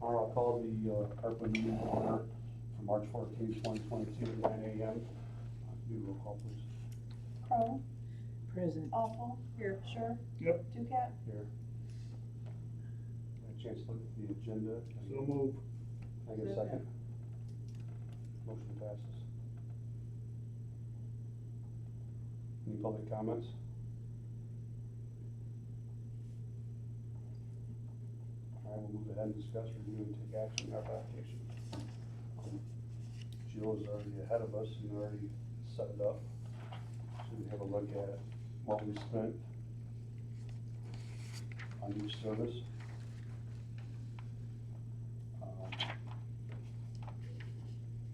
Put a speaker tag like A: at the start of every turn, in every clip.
A: I'll call the ARPA meeting to order for March 14th, 2022 at 9 a.m. Do roll call, please.
B: Crowe,
C: Present.
B: Awful, here, Sure.
D: Yep.
B: Ducat,
A: Here. Had a chance to look at the agenda.
D: So move.
A: Can I get a second? Motion passes. Any public comments? All right, we'll move ahead and discuss, review, and take action on our application. Jill is already ahead of us and already set it up. So we have a look at what we spent on each service.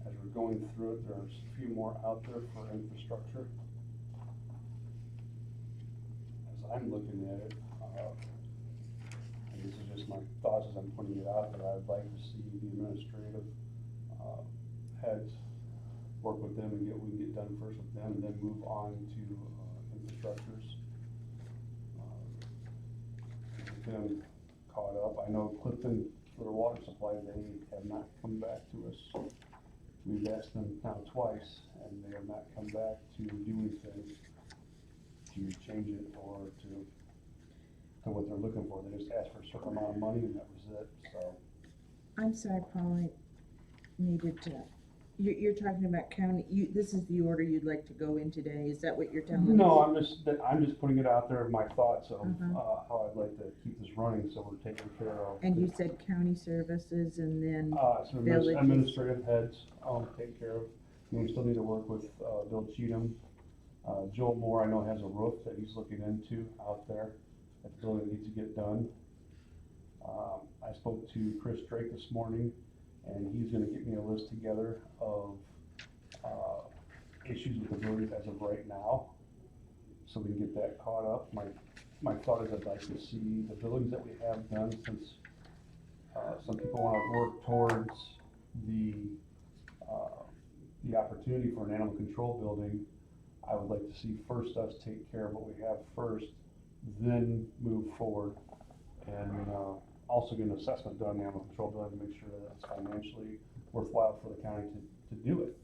A: As we're going through it, there's a few more out there for infrastructure. As I'm looking at it, and this is just my thoughts as I'm putting it out there, I'd like to see the administrative heads work with them and we can get done first with them and then move on to infrastructures. Get them caught up. I know Clifton, for their water supply, they have not come back to us. We've asked them now twice, and they have not come back to do anything to change it or to what they're looking for. They just asked for a certain amount of money, and that was it. So
C: I'm sorry, Paul, I needed to, you're talking about county, this is the order you'd like to go in today, is that what you're telling me?
A: no, I'm just putting it out there, my thoughts of how I'd like to keep this running, so we're taking care of.
C: And you said county services and then
A: So
C: villages.
A: administrative heads, take care of. And we still need to work with Bill Cheatham. Joel Moore, I know, has a roof that he's looking into out there at the building that needs to get done. I spoke to Chris Drake this morning, and he's gonna get me a list together of issues with the buildings as of right now, so we can get that caught up. My thought is I'd like to see the buildings that we have done, since some people want to work towards the opportunity for an animal control building. I would like to see first us take care of what we have first, then move forward, and also get an assessment done on the animal control building to make sure that it's financially worthwhile for the county to do it.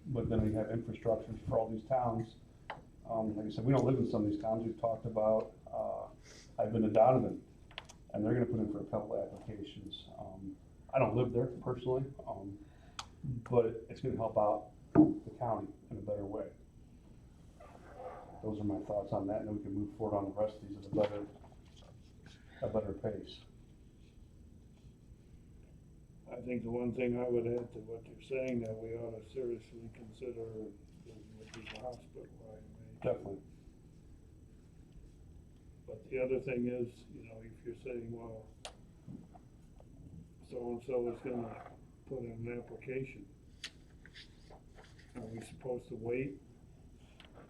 A: But then we have infrastructures for all these towns. Like I said, we don't live in some of these towns. We've talked about, I've been to Donovan, and they're gonna put in for a couple of applications. I don't live there personally, but it's gonna help out the county in a better way. Those are my thoughts on that, and then we can move forward on the rest of these at a better pace.
D: I think the one thing I would add to what you're saying, that we ought to seriously consider would be the hospital, right?
A: Definitely.
D: But the other thing is, you know, if you're saying, well, so-and-so is gonna put in an application, are we supposed to wait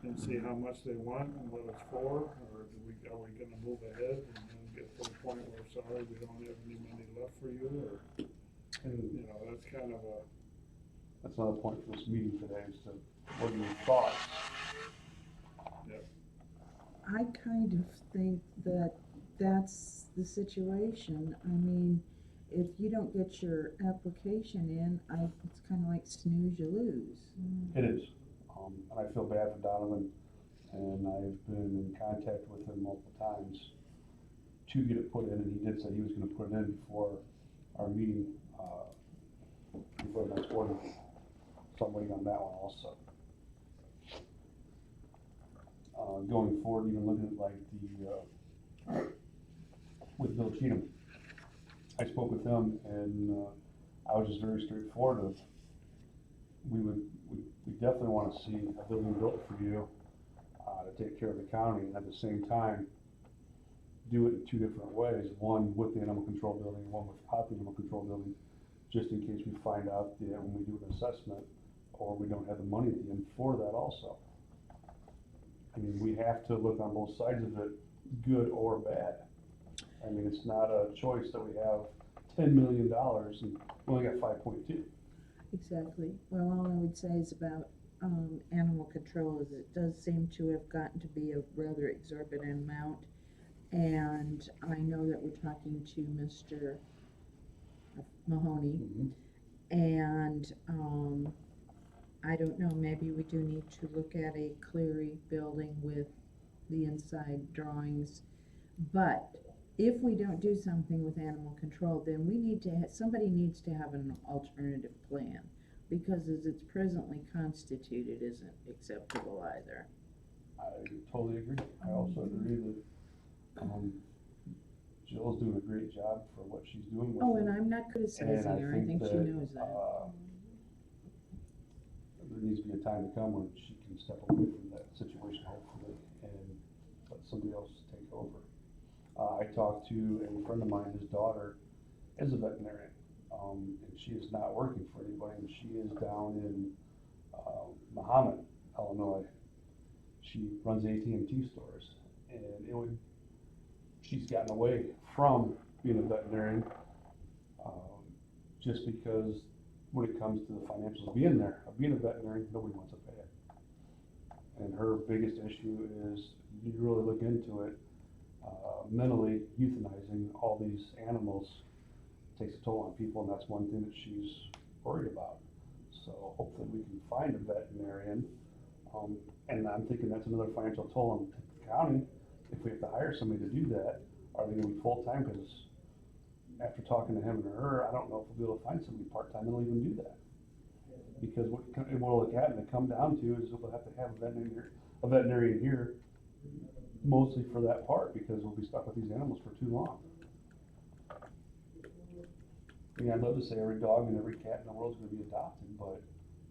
D: and see how much they want and what it's for, or are we gonna move ahead and then get to the point where, sorry, we don't have any money left for you, or, you know, that's kind of a...
A: That's another point for this meeting today, is to, what are your thoughts?
D: Yep.
C: I kind of think that that's the situation. I mean, if you don't get your application in, it's kind of like snooze, you lose.
A: It is. And I feel bad for Donovan, and I've been in contact with him multiple times to get it put in, and he did say he was gonna put it in before our meeting, before the next board meeting. So I'm waiting on that one also. Going forward, even looking at like with Bill Cheatham, I spoke with him, and I was just very straightforward of, we definitely want to see a building built for you to take care of the county, and at the same time do it in two different ways, one with the animal control building, one without the animal control building, just in case we find out that when we do an assessment or we don't have the money at the end for that also. I mean, we have to look on both sides of it, good or bad. I mean, it's not a choice that we have $10 million and we only got 5.2.
C: Exactly. Well, all I would say is about animal control is it does seem to have gotten to be a rather exorbitant amount. And I know that we're talking to Mr. Mahoney,
A: Mhm.
C: and, I don't know, maybe we do need to look at a Cleary building with the inside drawings. But if we don't do something with animal control, then we need to, somebody needs to have an alternative plan. Because as it's presently constituted isn't acceptable either.
A: I totally agree. I also agree that, Jill's doing a great job for what she's doing with
C: Oh,
A: it.
C: and I'm not
A: And
C: criticizing her, I think she knows that.
A: There needs to be a time to come when she can step away from that situation, hopefully, and let somebody else take over. I talked to a friend of mine, his daughter is a veterinarian, and she is not working for anybody, and she is down in, Mahomet, Illinois. She runs AT&T stores, and she's gotten away from being a veterinarian, just because when it comes to the financials of being there, of being a veterinarian, nobody wants to pay it. And her biggest issue is, you really look into it, mentally euthanizing all these animals takes a toll on people, and that's one thing that she's worried about. So hopefully we can find a veterinarian, and I'm thinking that's another financial toll on the county. If we have to hire somebody to do that, are they gonna be full-time? Because after talking to him and her, I don't know if we'll be able to find somebody part-time that'll even do that. Because what it'll come down to is we'll have to have a veterinarian here, mostly for that part, because we'll be stuck with these animals for too long. I mean, I'd love to say every dog and every cat in the world is gonna be adopted, but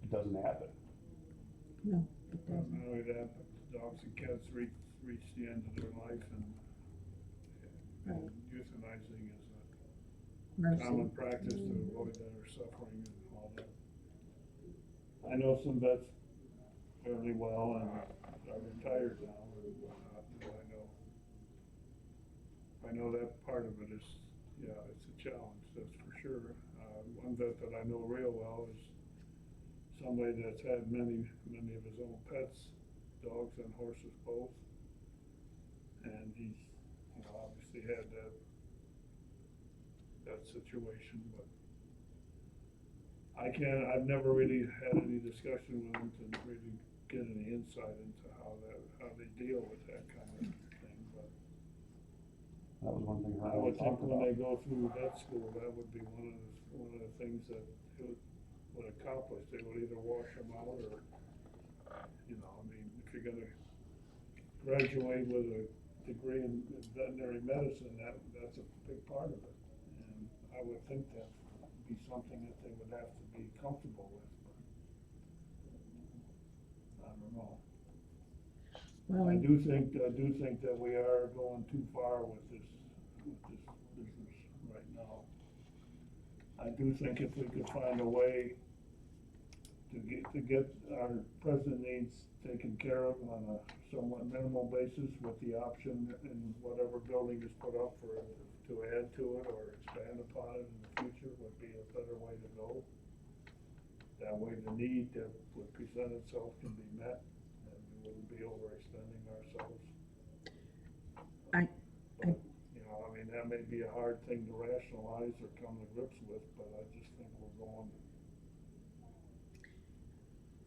A: it doesn't happen.
C: No, it
D: Not
C: doesn't.
D: only that, but dogs and cats reach the end of their life, and
C: Right.
D: euthanizing is a
C: Mercy.
D: common practice to avoid their suffering and all that. I know some vets fairly well and are retired now and whatnot, but I know that part of it is, yeah, it's a challenge, that's for sure. One vet that I know real well is somebody that's had many of his own pets, dogs and horses both. And he's, obviously had that situation, but I've never really had any discussion with him to really get any insight into how they deal with that kind of thing, but
A: That was one thing
D: I
A: I
D: would think
A: talked
D: when
A: about.
D: they go through vet school, that would be one of the things that it would accomplish. They would either wash them out or, I mean, if you're gonna graduate with a degree in veterinary medicine, that's a big part of it. And I would think that would be something that they would have to be comfortable with, but I don't know.
C: Well,
D: I do think that we are going too far with this business right now. I do think if we could find a way to get our present needs taken care of on a somewhat minimal basis with the option in whatever building is put up to add to it or expand upon it in the future would be a better way to go. That way the need that would present itself can be met and we wouldn't be overextending ourselves. I mean, that may be a hard thing to rationalize or come to grips with, but I just think we're going.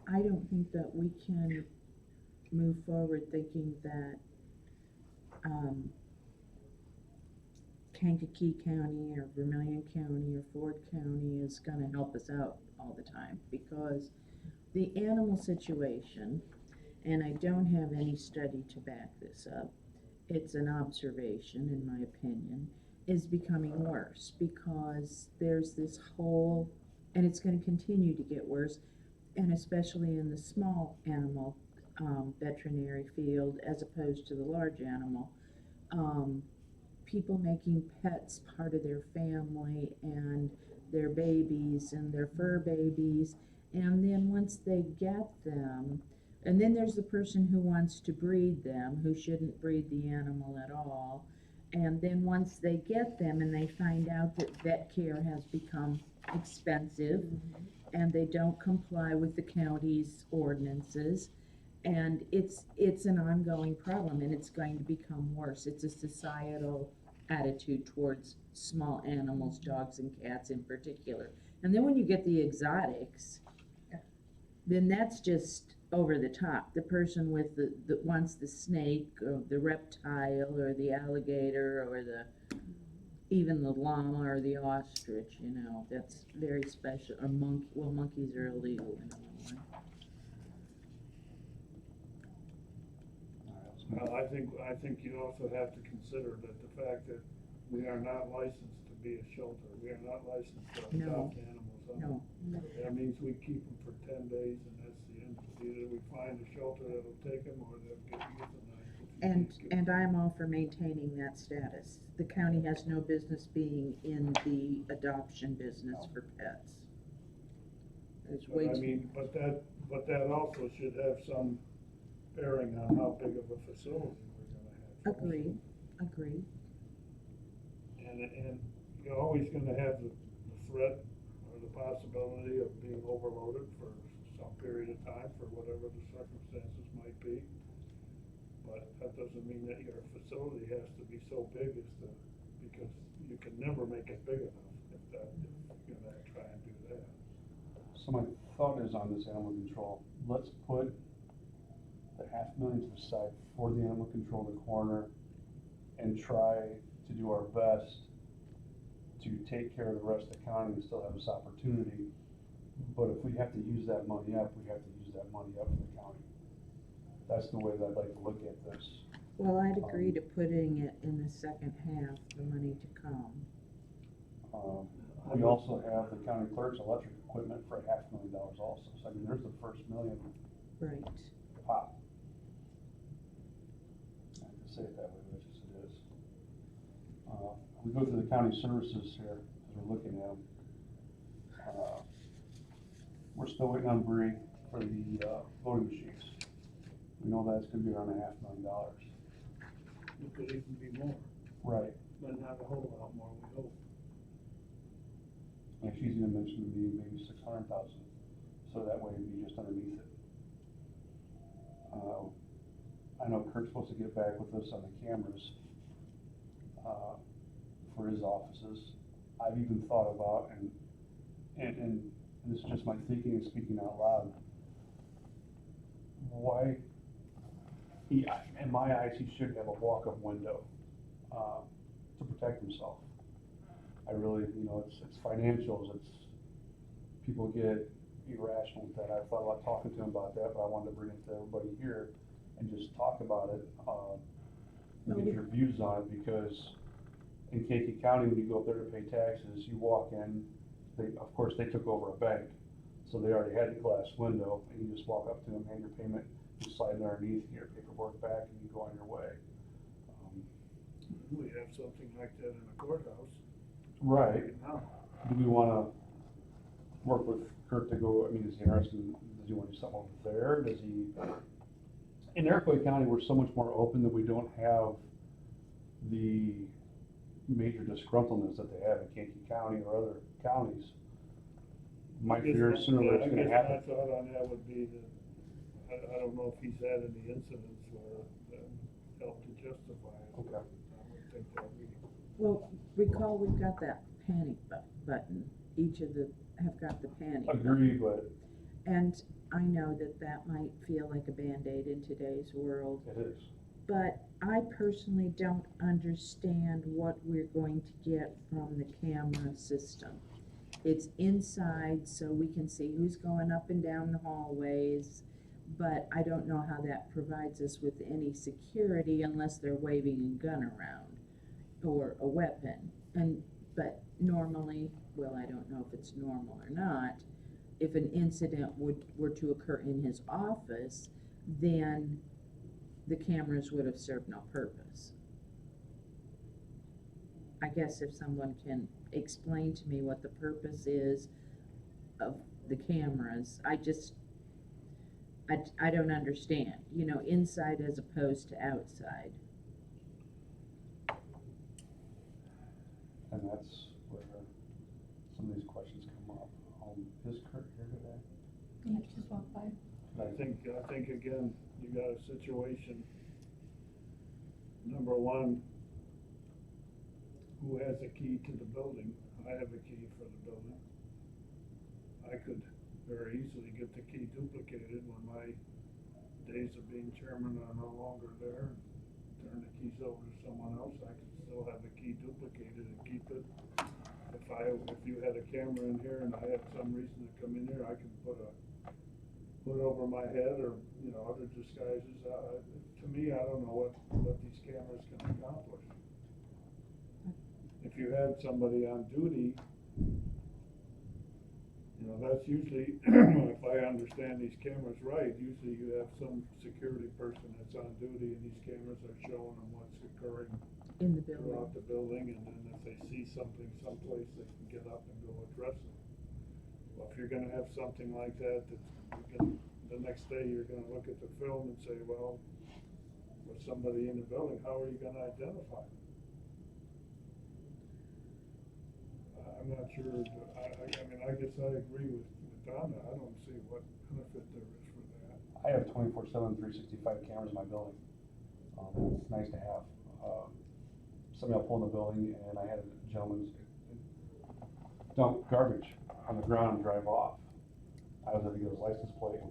C: I don't think that we can move forward thinking that, Kankakee County or Vermillion County or Ford County is gonna help us out all the time, because the animal situation, and I don't have any study to back this up, it's an observation in my opinion, is becoming worse, because there's this whole, and it's gonna continue to get worse, and especially in the small animal, veterinary field as opposed to the large animal. People making pets part of their family and their babies and their fur babies, and then once they get them, and then there's the person who wants to breed them, who shouldn't breed the animal at all, and then once they get them and they find out that vet care has become expensive and they don't comply with the county's ordinances, And it's an ongoing problem, and it's going to become worse. It's a societal attitude towards small animals, dogs and cats in particular. And then when you get the exotics, then that's just over the top. The person with the wants the snake or the reptile or the alligator or even the llama or the ostrich, you know, that's very special. Or monkeys are illegal in Illinois.
D: Well, I think you also have to consider that the fact that we are not licensed to be a shelter, we are not licensed to
C: No.
D: adopt animals.
C: No.
D: That means we keep them for 10 days and that's the end. Either we find a shelter that'll take them or they'll get euthanized.
C: And I'm all for maintaining that status. The county has no business being in the adoption business for pets. There's way
D: But I
C: too.
D: mean, but that also should have some bearing on how big of a facility we're gonna have.
C: Agreed, agreed.
D: And you're always gonna have the threat or the possibility of being overloaded for some period of time for whatever the circumstances might be. But that doesn't mean that your facility has to be so big because you can never make it big enough if you're gonna try and do that.
A: So my thought is on this animal control, let's put the $500,000 to the side for the animal control in the corner and try to do our best to take care of the rest of the county and still have this opportunity. But if we have to use that money up, we have to use that money up for the county. That's the way that I'd like to look at this.
C: Well, I'd agree to putting it in the second half, the money to come.
A: We also have the county clerk's electric equipment for $500,000 also. So I mean, there's the first million
C: Right.
A: pop. I have to say it that way, but it's just it is. We go through the county services here as we're looking at them. We're still waiting on Bree for the voting machines. We know that's gonna be around $500,000.
D: It could even be more,
A: Right.
D: but not a whole lot more, we hope.
A: And she's gonna mention to me maybe 600,000, so that way it'd be just underneath it. I know Kurt's supposed to get back with us on the cameras, for his offices. I've even thought about, and this is just my thinking and speaking out loud, why, in my eyes, he should have a walk-up window, to protect himself. I really, it's financials, people get irrational with that. I thought about talking to him about that, but I wanted to bring it to everybody here and just talk about it, and get your views on it, because in Kankakee County, when you go up there to pay taxes, you walk in, of course, they took over a bank, so they already had the glass window, and you just walk up to them, hand your payment, you slide it underneath, get your paperwork back, and you go on your way.
D: We have something like that in the courthouse.
A: Right.
D: Now,
A: Do we wanna work with Kurt to go, I mean, is he interested, does he wanna do something over there, does he? In Iroquois County, we're so much more open that we don't have the major disgruntledness that they have in Kankakee County or other counties. My fear is sooner or later it's gonna happen.
D: I guess my thought on that would be that, I don't know if he's had any incidents where that helped to justify it.
A: Okay.
D: I would think that we.
C: Well, recall we've got that panic button. Each of the have got the panic button.
A: Agree, but
C: And I know that might feel like a Band-Aid in today's world,
A: it is.
C: but I personally don't understand what we're going to get from the camera system. It's inside, so we can see who's going up and down the hallways, but I don't know how that provides us with any security unless they're waving a gun around or a weapon. But normally, well, I don't know if it's normal or not, if an incident were to occur in his office, then the cameras would have served no purpose. I guess if someone can explain to me what the purpose is of the cameras, I don't understand, inside as opposed to outside.
A: And that's where some of these questions come up. Is Kurt here today?
B: Yeah, just walk by.
D: I think again, you got a situation, number one, who has a key to the building? I have a key for the building. I could very easily get the key duplicated when my days of being chairman are no longer there. Turn the keys over to someone else, I could still have the key duplicated and keep it. If you had a camera in here and I had some reason to come in here, I could put it over my head or, you know, other disguises. To me, I don't know what these cameras can accomplish. If you had somebody on duty, you know, that's usually, if I understand these cameras right, usually you have some security person that's on duty and these cameras are showing them what's occurring
C: In the building.
D: throughout the building, and then if they see something someplace, they can get up and go address it. Well, if you're gonna have something like that, the next day you're gonna look at the film and say, well, with somebody in the building, how are you gonna identify them? I'm not sure, I mean, I guess I agree with Donna, I don't see what benefit there is for that.
A: I have 24/7, 365 cameras in my building. It's nice to have. Somebody will pull in the building and I had a gentleman dump garbage on the ground and drive off. I was able to get his license plate.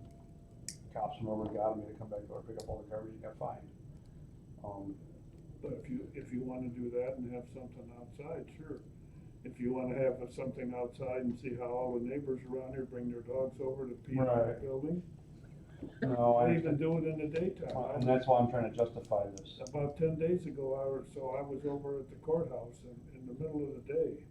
A: Cops went over, got him, he had to come back over, pick up all the garbage, and got fined.
D: But if you wanna do that and have something outside, sure. If you wanna have something outside and see how all the neighbors around here bring their dogs over to pee in the
A: Right.
D: building,
A: No, I
D: they even do it in the daytime.
A: and that's why I'm trying to justify this.
D: About 10 days ago, I was over at the courthouse in the middle of the day.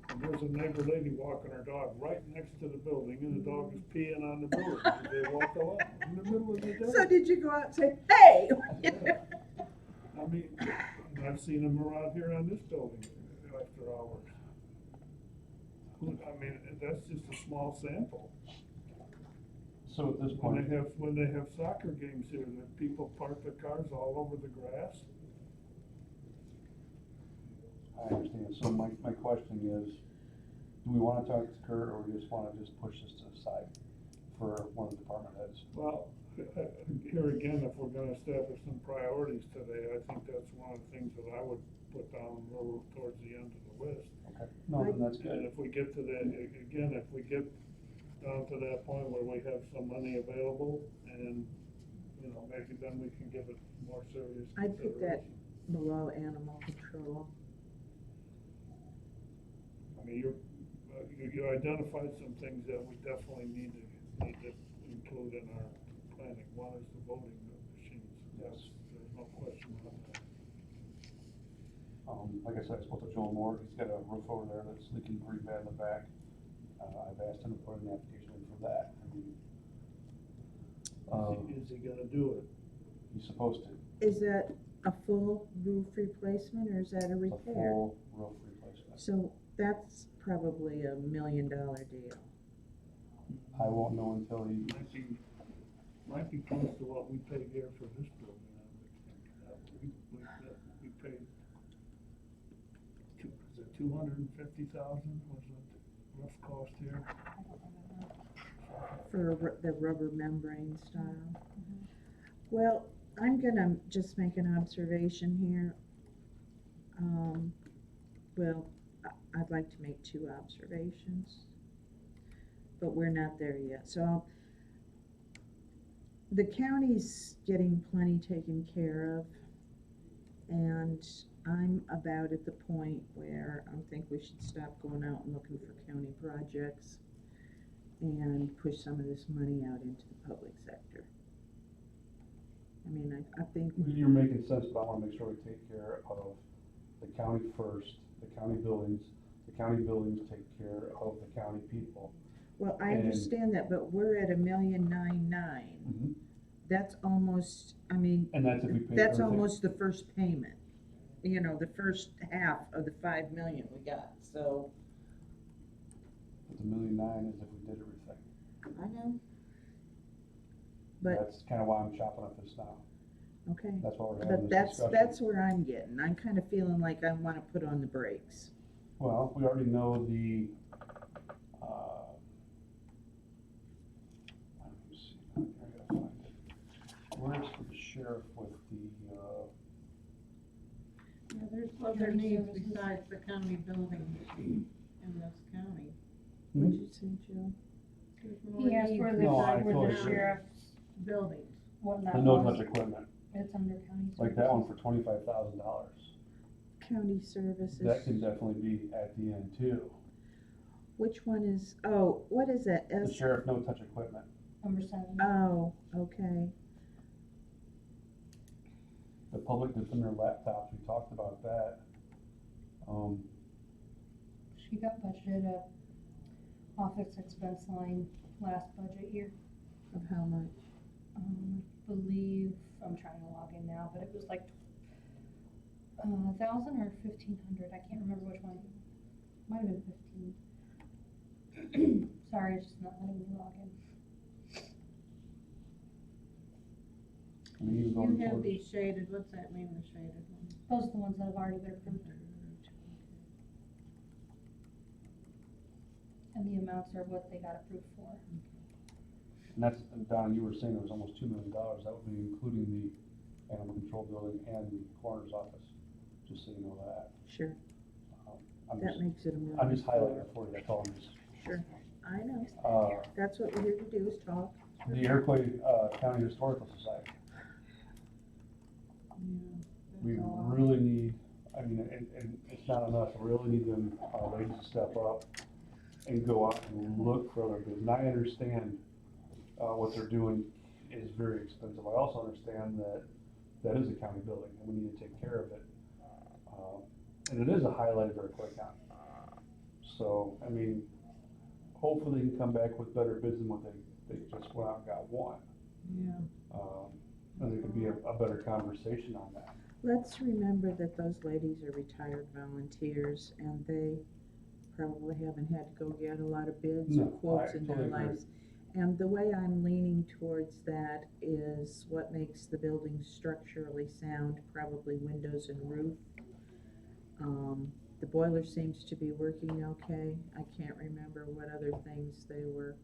D: And there's a neighbor lady walking her dog right next to the building, and the dog is peeing on the building. They walk along in the middle of the day.
C: So did you go out and say, hey?
D: Yeah. I mean, I've seen them around here on this building after hours. I mean, that's just a small sample.
A: So at this
D: When
A: point,
D: they have soccer games here, that people park their cars all over the grass.
A: I understand. So my question is, do we wanna talk to Kurt or we just wanna push this to the side for one of the department heads?
D: Well, here again, if we're gonna establish some priorities today, I think that's one of the things that I would put down towards the end of the list.
A: Okay, no, then that's
D: And
A: good.
D: if we get to that, again, if we get down to that point where we have some money available and, you know, maybe then we can give it more serious
C: I'd put that
D: consideration.
C: below animal control.
D: I mean, you identified some things that we definitely need to include in our planning. One is the voting machines.
A: Yes.
D: There's no question about that.
A: Like I said, I spoke to Joel Moore, he's got a roof over there that's leaking pretty bad in the back. I've asked him to put an application in for that.
D: Is he gonna do it?
A: He's supposed to.
C: Is that a full roof replacement or is that a
A: It's a
C: repair?
A: full roof replacement.
C: So that's probably $1 million deal.
A: I won't know until he,
D: Might be close to what we paid here for this building, I would think. We paid, is it 250,000 was the rough cost here?
C: For the rubber membrane style. Well, I'm gonna just make an observation here. Well, I'd like to make 2 observations, but we're not there yet. So the county's getting plenty taken care of, and I'm about at the point where I think we should stop going out and looking for county projects and push some of this money out into the public sector. I mean, I think.
A: you're making sense, but I wanna make sure we take care of the county first, the county buildings take care of the county people.
C: Well, I
A: And-
C: understand that, but we're at $1,999,000.
A: Mm-hmm.
C: That's almost, I mean,
A: And that's if we pay
C: that's
A: everything.
C: almost the first payment. You know, the first half of the 5 million we got, so.
A: But the $1.9 million is if we did everything.
C: I know. But,
A: That's kinda why I'm chopping up this now.
C: okay,
A: That's why we're having
C: but
A: this discussion.
C: that's where I'm getting. I'm kinda feeling like I wanna put on the brakes.
A: Well, we already know the, let me see, I gotta find it. where's the sheriff with the,
E: Yeah, there's
B: Well,
E: other
B: there's
E: needs
B: services.
E: besides the county buildings in this county.
C: What'd you say, Joe?
E: There's more
B: He asked
E: needs
B: where the,
A: No, I
E: besides
B: where
A: totally
B: the
A: agree.
B: sheriff's,
E: buildings.
B: what that
A: the
B: was.
A: no-touch equipment,
B: It's under county services.
A: like that one for $25,000.
C: County services.
A: That can definitely be at the end too.
C: Which one is, oh, what is that?
A: The sheriff no-touch equipment.
B: Number 7.
C: Oh, okay.
A: The public defender laptops, we talked about that.
B: She got budgeted a office expense line last budget year.
C: Of how much?
B: Believe, I'm trying to log in now, but it was like 1,000 or 1,500, I can't remember which one. Might have been 15. Sorry, it's just not letting me log in.
A: I mean, even
E: You
A: going
E: have
A: towards,
E: these shaded, what's that mean, the shaded ones?
B: Those are the ones that have already been approved, and the amounts are what they got approved for.
A: and that's, Don, you were saying it was almost $2 million. That would be including the animal control building and the coroner's office, just so you know that.
C: Sure,
A: I'm
C: that
A: just,
C: makes it a million.
A: I'm just highlighting it for you, that's all I'm just.
C: Sure, I know.
A: Uh,
C: That's what we're here to do, is talk.
A: the Iroquois, County Historical Society, we
E: That's all.
A: really need, I mean, and it's not enough, we really need them, ladies to step up and go out and look for other bids. And I understand, what they're doing is very expensive. I also understand that that is a county building and we need to take care of it. And it is a highlight of Iroquois County. So, I mean, hopefully they can come back with better bids than what they just went out and got one.
E: Yeah.
A: And there could be a better conversation on that.
C: Let's remember that those ladies are retired volunteers and they probably haven't had to go get a lot of bids or
A: No,
C: quotes
A: I
C: in their
A: totally agree.
C: lives. And the way I'm leaning towards that is what makes the building structurally sound, probably windows and roof. The boiler seems to be working okay. I can't remember what other things they were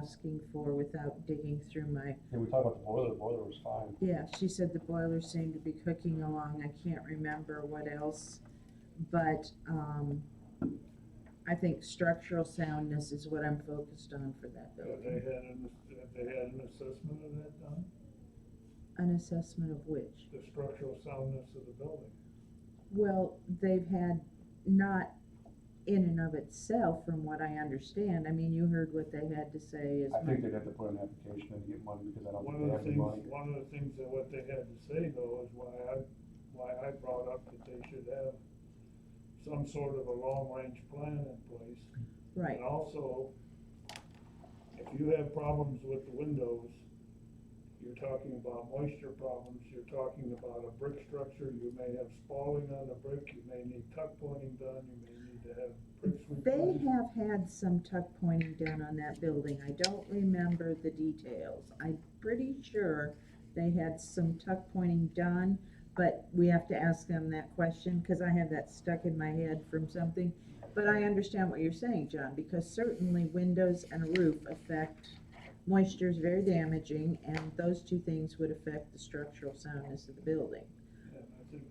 C: asking for without digging through my,
A: Yeah, we talked about the boiler was fine.
C: yeah, she said the boiler seemed to be cooking along. I can't remember what else. But, I think structural soundness is what I'm focused on for that
D: Have
C: building.
D: they had an assessment of that done?
C: An assessment of which?
D: The structural soundness of the building?
C: Well, they've had, not in and of itself, from what I understand. I mean, you heard what they had to say is.
A: I think they'd have to put an application in to get money because I don't
D: One
A: think they
D: of
A: have
D: the
A: the money.
D: things, one of the things that what they had to say though is why I brought up that they should have some sort of a long-range plan in place.
C: Right,
D: And also, if you have problems with the windows, you're talking about moisture problems, you're talking about a brick structure, you may have spalling on the brick, you may need tuck pointing done, you may need to have bricks
C: they
D: replaced.
C: have had some tuck pointing done on that building. I don't remember the details. I'm pretty sure they had some tuck pointing done, but we have to ask them that question, cause I have that stuck in my head from something. But I understand what you're saying, John, because certainly windows and a roof affect, moisture is very damaging, and those two things would affect the structural soundness of the building.
D: And I think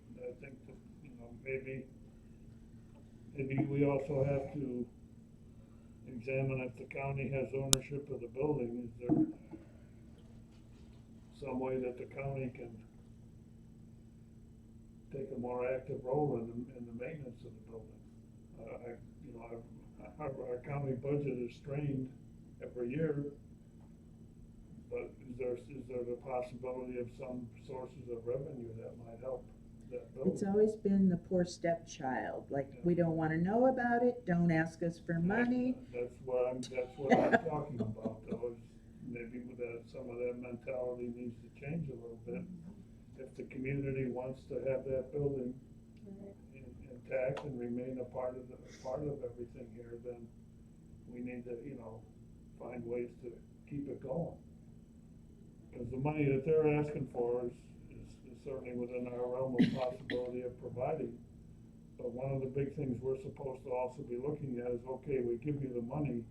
D: that, you know, maybe we also have to examine if the county has ownership of the building. Is there some way that the county can take a more active role in the maintenance of the building? Our county budget is strained every year, but is there the possibility of some sources of revenue that might help that building?
C: It's always been the poor stepchild, like, we don't wanna know about it, don't ask us for money.
D: That's what I'm talking about, though, is maybe with that, some of that mentality needs to change a little bit. If the community wants to have that building intact and remain a part of everything here, then we need to, you know, find ways to keep it going. Cause the money that they're asking for is certainly within our realm of possibility of providing. But one of the big things we're supposed to also be looking at is, okay, we give you the money,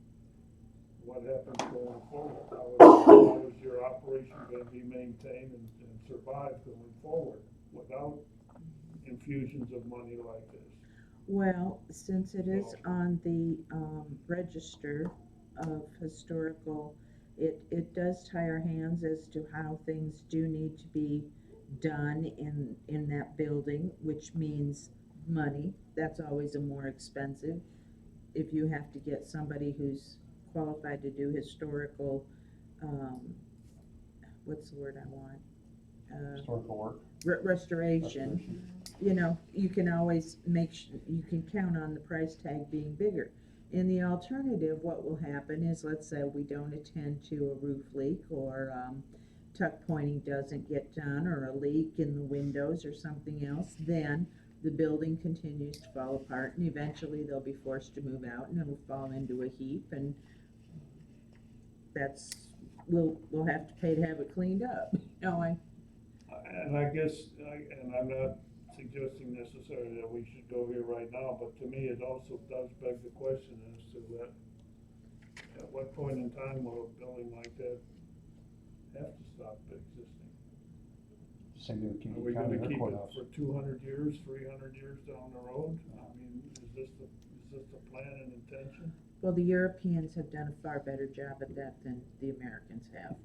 D: what happens going forward? How is your operation gonna be maintained and survive going forward without infusions of money like this?
C: Well, since it is on the register of historical, it does tie our hands as to how things do need to be done in that building, which means money. That's always a more expensive. If you have to get somebody who's qualified to do historical, what's the word I want?
A: Historical work.
C: Restoration, you know, you can always you can count on the price tag being bigger. In the alternative, what will happen is, let's say we don't attend to a roof leak, or tuck pointing doesn't get done, or a leak in the windows or something else, then the building continues to fall apart, and eventually they'll be forced to move out, and it'll fall into a heap, and we'll have to pay to have it cleaned up. You know,
D: And I guess, and I'm not suggesting necessarily that we should go here right now, but to me, it also does beg the question as to that, at what point in time will a building like that have to stop existing?
A: Same thing with
D: Are
A: King
D: we
A: County,
D: gonna
A: their
D: keep it
A: courthouse.
D: for 200 years, 300 years down the road? I mean, is this the plan and intention?
C: well, the Europeans have done a far better job at that than the Americans have.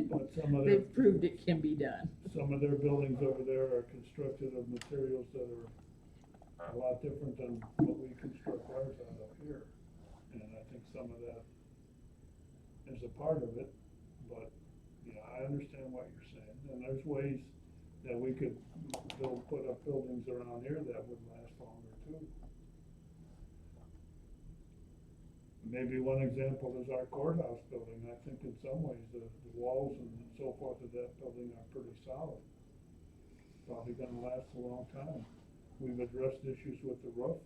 D: But some of their,
C: They've proved it can be done.
D: some of their buildings over there are constructed of materials that are a lot different than what we construct ours out of here. And I think some of that is a part of it, but, yeah, I understand what you're saying. And there's ways that we could put up buildings around here that would last longer too. Maybe one example is our courthouse building. I think in some ways the walls and so forth of that building are pretty solid. Probably gonna last a long time. We've addressed issues with the roof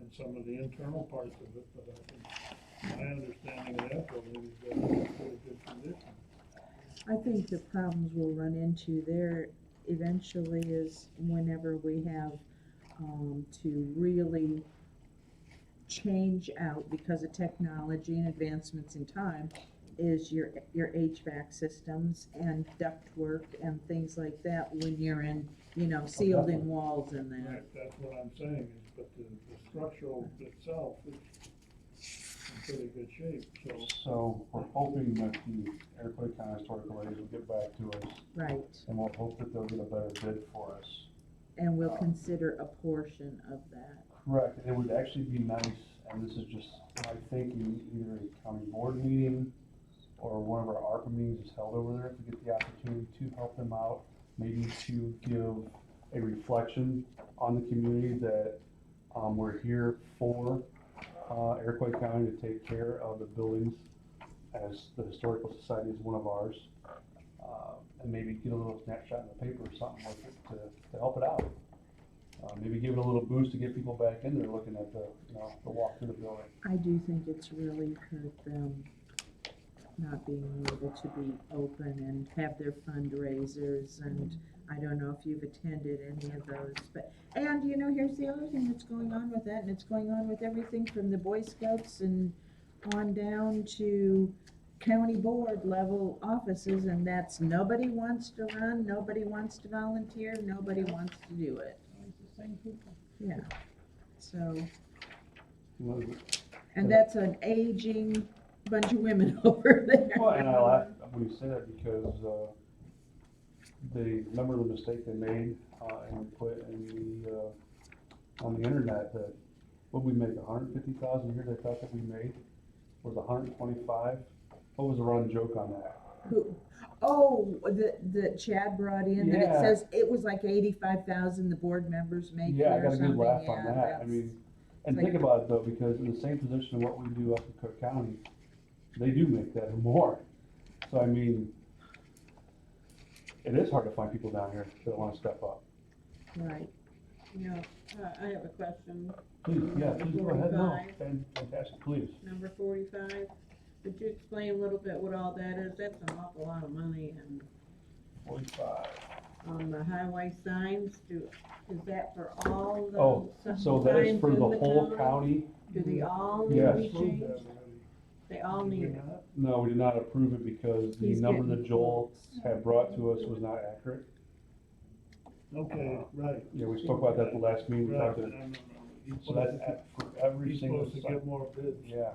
D: and some of the internal parts of it, but I think my understanding of that building is that it's in pretty good condition.
C: I think the problems we'll run into there eventually is whenever we have to really change out, because of technology and advancements in time, is your HVAC systems and ductwork and things like that when you're in, you know, sealed in walls and that.
D: Right, that's what I'm saying, is, but the structural itself is in pretty good shape, so.
A: So we're hoping that the Airquake County Historical Aid will get back to us,
C: Right,
A: and we'll hope that they'll get a better bid for us.
C: and we'll consider a portion of that.
A: Correct, and it would actually be nice, and this is just my thinking, either a county board meeting or one of our ARPA meetings is held over there to get the opportunity to help them out, maybe to give a reflection on the community that we're here for Airquake County to take care of the buildings, as the Historical Society is one of ours, and maybe get a little snapshot in the paper or something like it to help it out. Maybe give it a little boost to get people back in there looking at the walk through the building.
C: I do think it's really hurt them not being able to be open and have their fundraisers, and I don't know if you've attended any of those, but, and you know, here's the other thing that's going on with that, and it's going on with everything from the Boy Scouts and on down to county board level offices, and that's nobody wants to run, nobody wants to volunteer, nobody wants to do it.
E: Always the same people.
C: Yeah, so,
A: Well,
C: and that's an aging bunch of women over there.
A: and I laugh when you say that because they remember the mistake they made and we put in on the internet that what we make 150,000 a year they thought that we made was 125. What was the run joke on that?
C: Who? Oh, that Chad brought in, that it
A: Yeah.
C: says it was like 85,000 the board members make
A: Yeah, I
C: or
A: got a
C: something.
A: good laugh on
C: Yeah,
A: that. I
C: that's-
A: mean, and
C: it's
A: think
C: like-
A: about it though, because in the same position of what we do up in Cook County, they do make that and more. So I mean, it is hard to find people down here that want to step up.
C: Right.
E: You know, I have a question.
A: Please, yeah, please go ahead. No,
E: 45.
A: fantastic, please.
E: Number 45, could you explain a little bit what all that is? That's an awful lot of money, and
A: 45.
E: on the highway signs, is that for all the
A: Oh,
E: signs
A: so that is for
E: in
A: the whole
E: town?
A: county?
E: Do they all need to
A: Yes.
E: be
D: Approved
E: changed?
D: that already.
E: They all
D: Did we
E: need it.
D: not?
A: No, we did not approve it because the
C: He's
A: number
C: getting
A: that Joel
C: quotes.
A: had brought to us was not accurate.
D: Okay, right.
A: Yeah, we spoke about that the last meeting, we
D: Right,
A: talked
D: no,
A: to,
D: no, no. He's
A: so that's
D: supposed to
A: for every
D: He's
A: single
D: supposed to
A: site.
D: get more bids.
A: Yeah,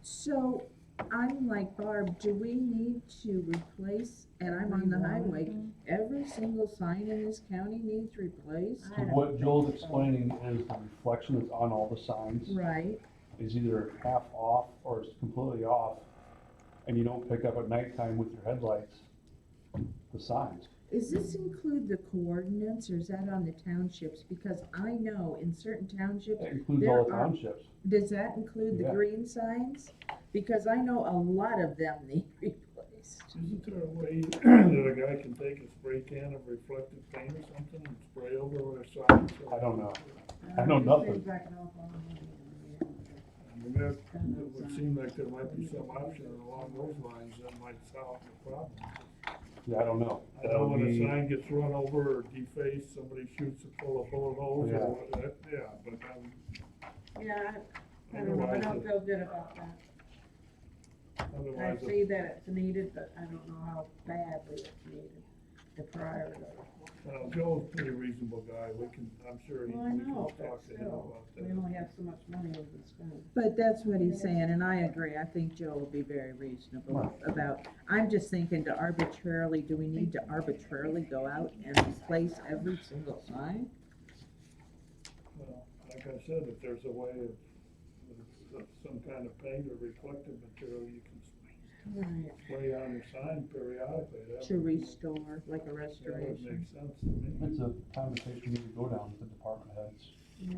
C: So, I'm like Barb, do we need to replace, and I'm on the highway, every single sign in this county needs replaced?
A: so
E: I don't
A: what
E: think
A: Joel's
E: so.
A: explaining is the reflection that's on all the signs
C: Right,
A: is either half off or it's completely off, and you don't pick up at nighttime with your headlights, the signs.
C: does this include the coordinates, or is that on the townships? Because I know in certain townships,
A: That includes all the
C: There are-
A: townships.
C: does that include the
A: Yeah.
C: green signs? Because I know a lot of them need replaced.
D: Isn't there a way that a guy can take a spray can of reflective paint or something and spray over with a sign?
A: I don't know.
E: Uh,
A: I know
E: it
A: nothing.
E: seems like an awful lot of money.
D: I mean, that, it would seem like there might be some option along those lines that might solve the problem.
A: Yeah, I don't know.
D: I know when a sign gets run over or defaced, somebody shoots it full of bullet holes
A: Yeah.
D: or what, yeah, but,
E: Yeah, I don't know, I
D: otherwise,
E: don't feel good about that. I
D: otherwise,
E: see that it's needed, but I don't know how badly it's needed, the priority.
D: Joe's a pretty reasonable guy, we can, I'm sure
E: Well, I
D: we can
E: know, but
D: talk to him
E: still,
D: about
E: we
D: that.
E: only have so much money we can spend.
C: But that's what he's saying, and I agree, I think Joe will be very reasonable about, I'm just thinking do we need to arbitrarily go out and replace every single sign?
D: Well, like I said, if there's a way of some kind of paint or reflective material you can
E: Right.
D: spray on your sign periodically, that
C: To
D: would,
C: restore, like a
D: that would
C: restoration.
D: make sense to me.
A: It's a conversation we need to go down with the department heads,
E: Yeah.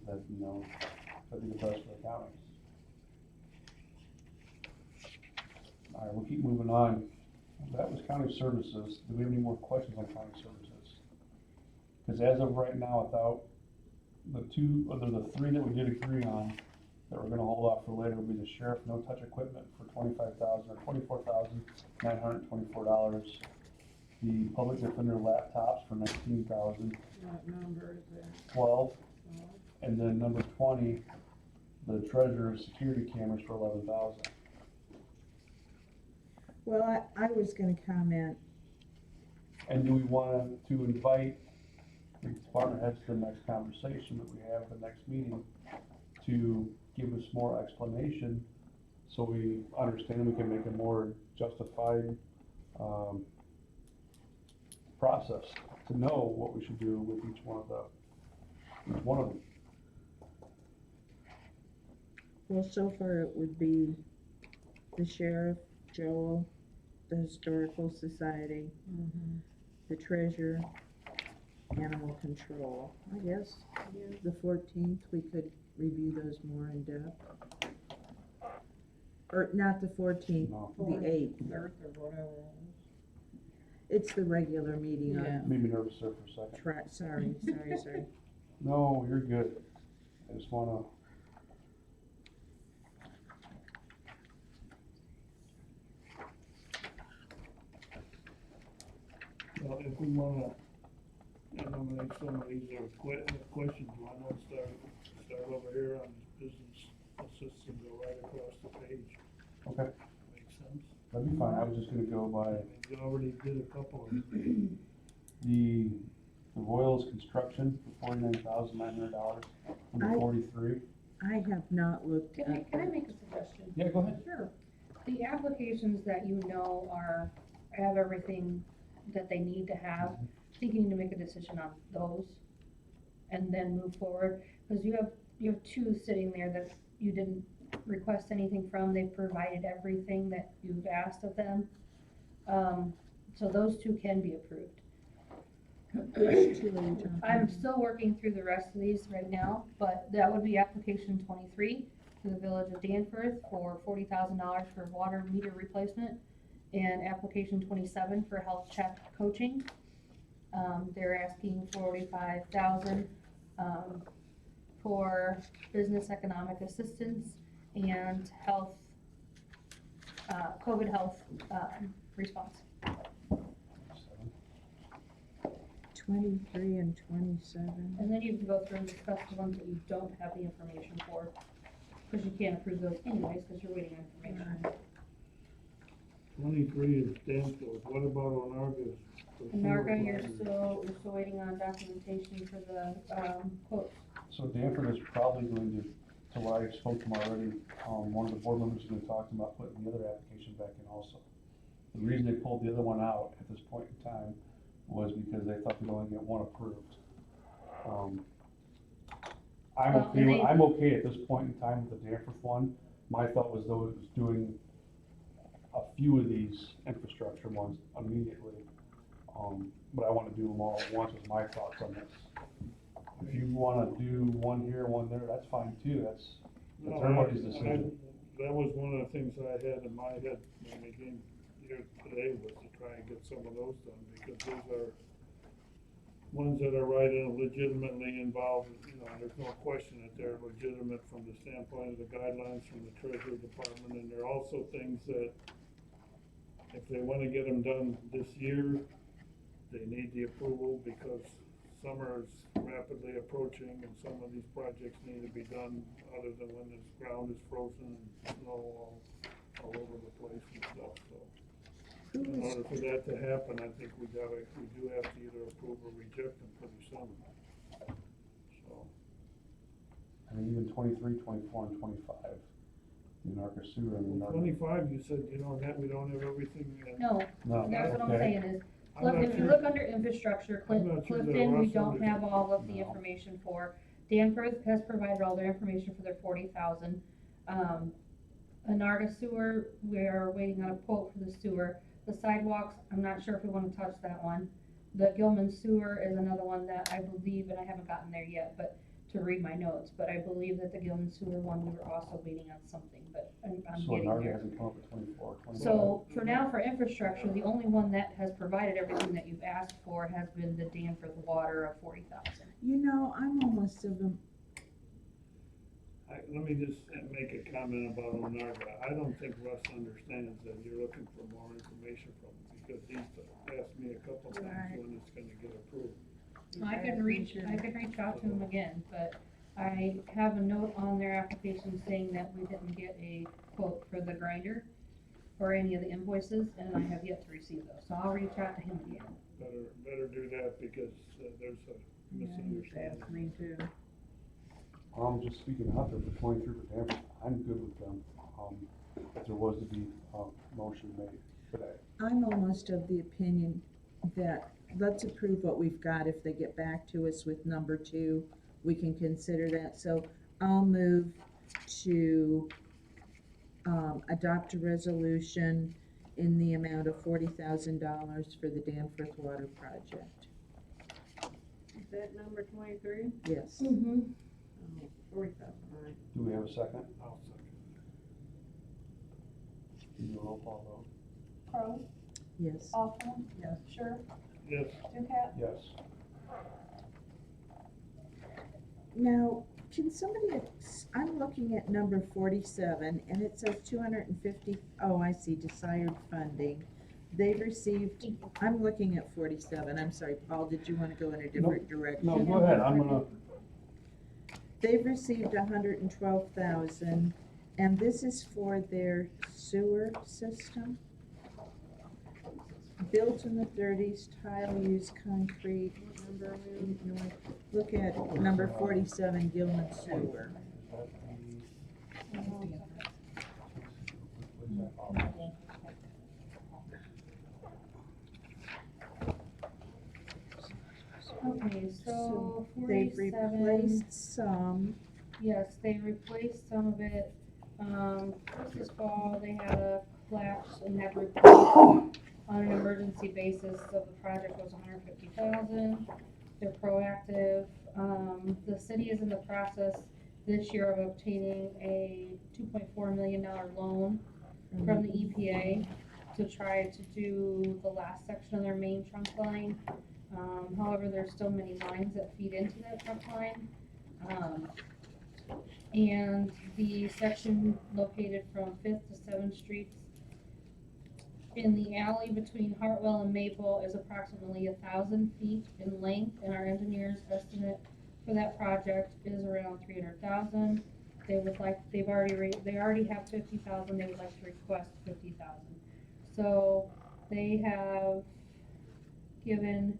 A: that, you know, that'd be the best for the county. All right, we'll keep moving on. That was county services. Do we have any more questions on county services? Because as of right now, without the three that we did agree on, that we're gonna hold off for later, will be the sheriff no-touch equipment for $25,000 or $24,924. The public defender laptops for $19,000,
E: What number is that?
A: 12,
E: Oh,
A: and then number 20, the treasurer's security cameras for 11,000.
C: Well, I was gonna comment,
A: And do we want to invite the department heads to the next conversation that we have at the next meeting to give us more explanation so we understand we can make a more justified process to know what we should do with each one of them.
C: well, so far it would be the sheriff, Joel, the historical society,
E: mhm.
C: the treasurer, animal control. I guess
E: Yeah.
C: the 14th, we could review those more in depth. Or not the 14th,
A: No,
C: the 8th.
E: Earth or whatever it
C: It's the regular meeting
E: Yeah.
C: on,
A: made me nervous there for a second.
C: sorry.
A: No, you're good. I just wanna.
D: Well, if we wanna eliminate some of these questions, why not start over here on business assistant, go right across the page,
A: Okay,
D: makes sense?
A: that'd be fine. I was just gonna go by
D: We already did a couple of them.
A: the Royals construction for $49,900, number
C: I-
A: 43.
C: I have not looked
B: Can I
C: at,
B: make a suggestion?
A: Yeah, go ahead.
B: Sure. The applications that you know have everything that they need to have, I think you need to make a decision on those and then move forward, because you have two sitting there that you didn't request anything from, they've provided everything that you've asked of them. So those two can be approved.
C: which two are you talking
B: I'm
C: about?
B: still working through the rest of these right now, but that would be application 23 to the village of Danforth for $40,000 for water meter replacement, and application 27 for health check coaching. They're asking $45,000 for business economic assistance and health, COVID health response.
C: 23 and 27.
B: And then you can go through and discuss the ones that you don't have the information for. cause you can't approve those anyways, cause you're waiting on information.
D: 23 is Danforth, what about Onarga's? the sewer
B: Narga, you're
D: project?
B: still waiting on documentation for the, quotes.
A: So Danford is probably going to what I spoke to him already, one of the board members is gonna talk to him about putting the other application back in also. The reason they pulled the other one out at this point in time was because they thought they'd only get one approved.
B: Well, and they-
A: I'm okay at this point in time with the Danforth one. My thought was though it was doing a few of these infrastructure ones immediately. But I wanna do them all at once, is my thoughts on this. If you wanna do one here, one there, that's fine too, that's
D: No,
A: everybody's decision.
D: That was one of the things I had in my head when we came here today, was to try and get some of those done, because those are ones that are right and legitimately involved, you know, there's no question that they're legitimate from the standpoint of the guidelines from the Treasury Department, and they're also things that if they wanna get them done this year, they need the approval, because summer is rapidly approaching and some of these projects need to be done other than when the ground is frozen and snow all over the place and stuff, so.
C: Who
D: In
C: was,
D: order for that to happen, I think we do have to either approve or reject them pretty soon. So,
A: I mean, even 23, 24, and 25, the Narca sewer, I mean, Narca.
D: 25, you said, you know, that we don't have everything in.
B: No,
A: No,
B: that's what I'm
A: okay.
B: saying is,
D: I'm not
B: if you
D: sure-
B: look under infrastructure,
D: I'm not sure that
B: Clifton, we
D: Russ
B: don't have all of the
A: No.
B: information for. Danforth has provided all their information for their 40,000. Anarga sewer, we are waiting on a quote for the sewer. The sidewalks, I'm not sure if we wanna touch that one. The Gilman sewer is another one that I believe, and I haven't gotten there yet, but to read my notes, but I believe that the Gilman sewer one, we were also waiting on something, but I'm
A: So
B: getting
A: Narca
B: there.
A: hasn't come up with 24, 25.
B: So for now, for infrastructure, the only one that has provided everything that you've asked for has been the Danforth water of 40,000.
C: you know, I'm almost of a,
D: Let me just make a comment about Onarga. I don't think Russ understands that you're looking for more information from him, because he's asked me a couple times
E: Right.
D: when it's gonna get approved.
B: I could reach out to him again, but I have a note on their application saying that we didn't get a quote for the grinder or any of the invoices, and I have yet to receive those, so I'll reach out to him again.
D: Better do that, because there's a
E: Yeah, he's
D: misunderstanding.
E: asked me too.
A: I'm just speaking out there for 23 for Danforth, I'm good with them, if there was to be a motion made today.
C: I'm almost of the opinion that let's approve what we've got. If they get back to us with number 2, we can consider that. So I'll move to adopt a resolution in the amount of $40,000 for the Danforth Water Project.
E: Is that number 23?
C: Yes.
B: Mm-hmm.
E: Oh, 40,000, right.
A: Do we have a second?
D: I'll second
A: Do you roll call vote?
B: Carl,
C: Yes.
B: Austin,
E: Yes.
B: Sure,
D: it. Yes,
B: Ducat,
A: Yes.
C: Now, can somebody, I'm looking at number 47, and it says 250, oh, I see, desired funding. They've received, I'm looking at 47, I'm sorry, Paul, did you want to go in a different direction?
A: No, go ahead, I'm gonna,
C: They've received 112,000, and this is for their sewer system. Built in the 30s, tile used concrete.
E: What number are we on?
C: North. Look at number 47, Gilman Sewer.
B: okay, so
C: They've
B: 47,
C: replaced some,
B: yes, they replaced some of it. This fall, they had a collapse and had to replace on an emergency basis, so the project was 150,000. They're proactive. The city is in the process this year of obtaining a $2.4 million loan from the EPA to try to do the last section of their main trunk line. However, there's still many lines that feed into that trunk line. And the section located from 5th to 7th Streets in the alley between Hartwell and Maple is approximately 1,000 feet in length, and our engineer's estimate for that project is around 300,000. they would like, they already have 50,000, they would like to request 50,000. So they have given,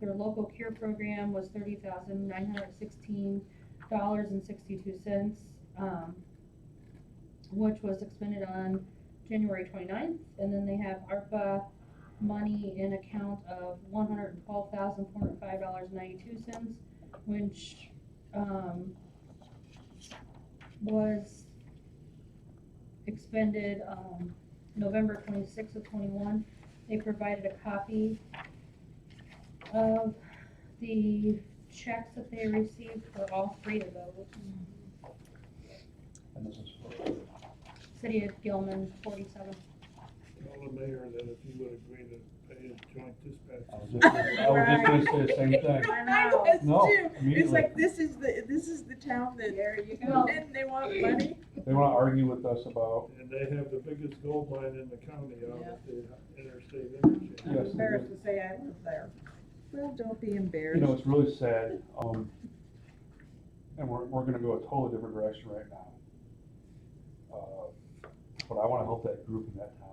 B: their local cure program was $30,916.62, which was expended on January 29th, and then they have ARPA money in account of $112,405.92, which, was expended, November 26th of 21. They provided a copy of the checks that they received for all three of those.
A: And this is for,
B: City of Gilman, 47.
D: Tell the mayor that if he would agree to pay his joint
A: I
D: dispatch.
A: was just gonna say the same thing.
E: I
C: I
E: know.
C: was
A: No,
C: too. It's
A: immediately.
C: like, this is the town that,
E: There you
B: Well-
E: go.
C: and they want money?
A: They wanna argue with us about,
D: And they have the biggest gold mine in the county out
E: Yeah.
D: at the interstate interchange.
E: I'm
A: Yes,
E: embarrassed to say I live there.
C: Well, don't be
A: you
C: embarrassed.
A: know, it's really sad, and we're gonna go a totally different direction right now. But I wanna help that group in that town.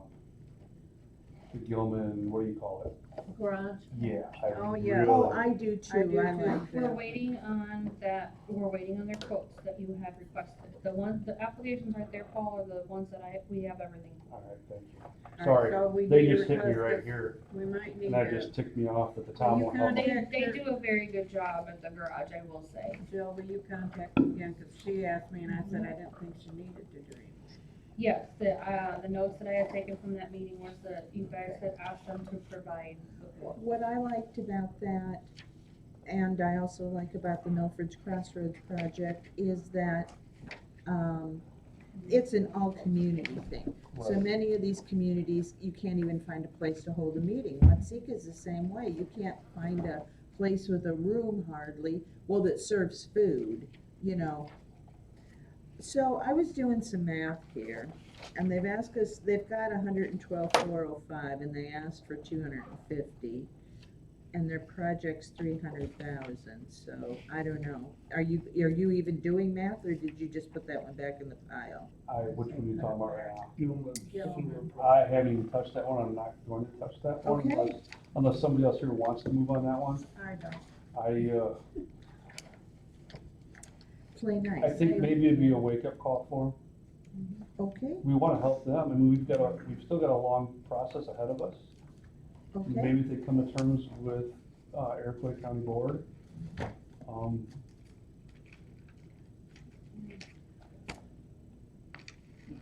A: The Gilman, what do you call it?
E: Garage.
A: Yeah. I
E: Oh,
A: really-
E: yeah.
C: Oh, I do too,
E: I do
C: I
E: too.
C: like
B: We're
C: that.
B: waiting on that, we're waiting on their quotes that you have requested. The applications right there, Paul, are the ones that we have everything.
A: All right, thank you.
E: All right,
A: Sorry,
E: so we
A: they
E: need to
A: just hit me
E: request
A: right
E: this.
A: here,
E: We might need
A: and that
E: to,
A: just ticked me off that the
E: Well,
A: town
E: you
A: won't help.
B: They,
E: contact
B: they
E: her.
B: do a very good job at the garage, I will say.
E: Jill, will you contact them again, cause she asked me and I said I didn't think she needed to do anything.
B: Yes, the notes that I had taken from that meeting was that you guys had asked them to provide the quote.
C: What I liked about that, and I also like about the Milford's Crossroads project, is that, it's an all-community thing. So
A: Right.
C: many of these communities, you can't even find a place to hold a meeting. Watsika's the same way. You can't find a place with a room hardly, well, that serves food, you know. So I was doing some math here, and they've asked us, they've got 112,405, and they asked for 250, and their project's 300,000. So I don't know. Are you even doing math, or did you just put that one back in the pile?
A: Which one are you talking about right now?
D: Gilman
E: Gilman.
D: Sewer Project.
A: I haven't even touched that one, I'm not going to touch that one
C: Okay.
A: unless somebody else here wants to move on that one.
E: I don't.
C: Play nice.
A: I think maybe it'd be a wake-up call for
C: Okay,
A: them. We wanna help them, I mean, we've still got a long process ahead of us.
C: okay.
A: Maybe if they come to terms with, Iroquois County Board.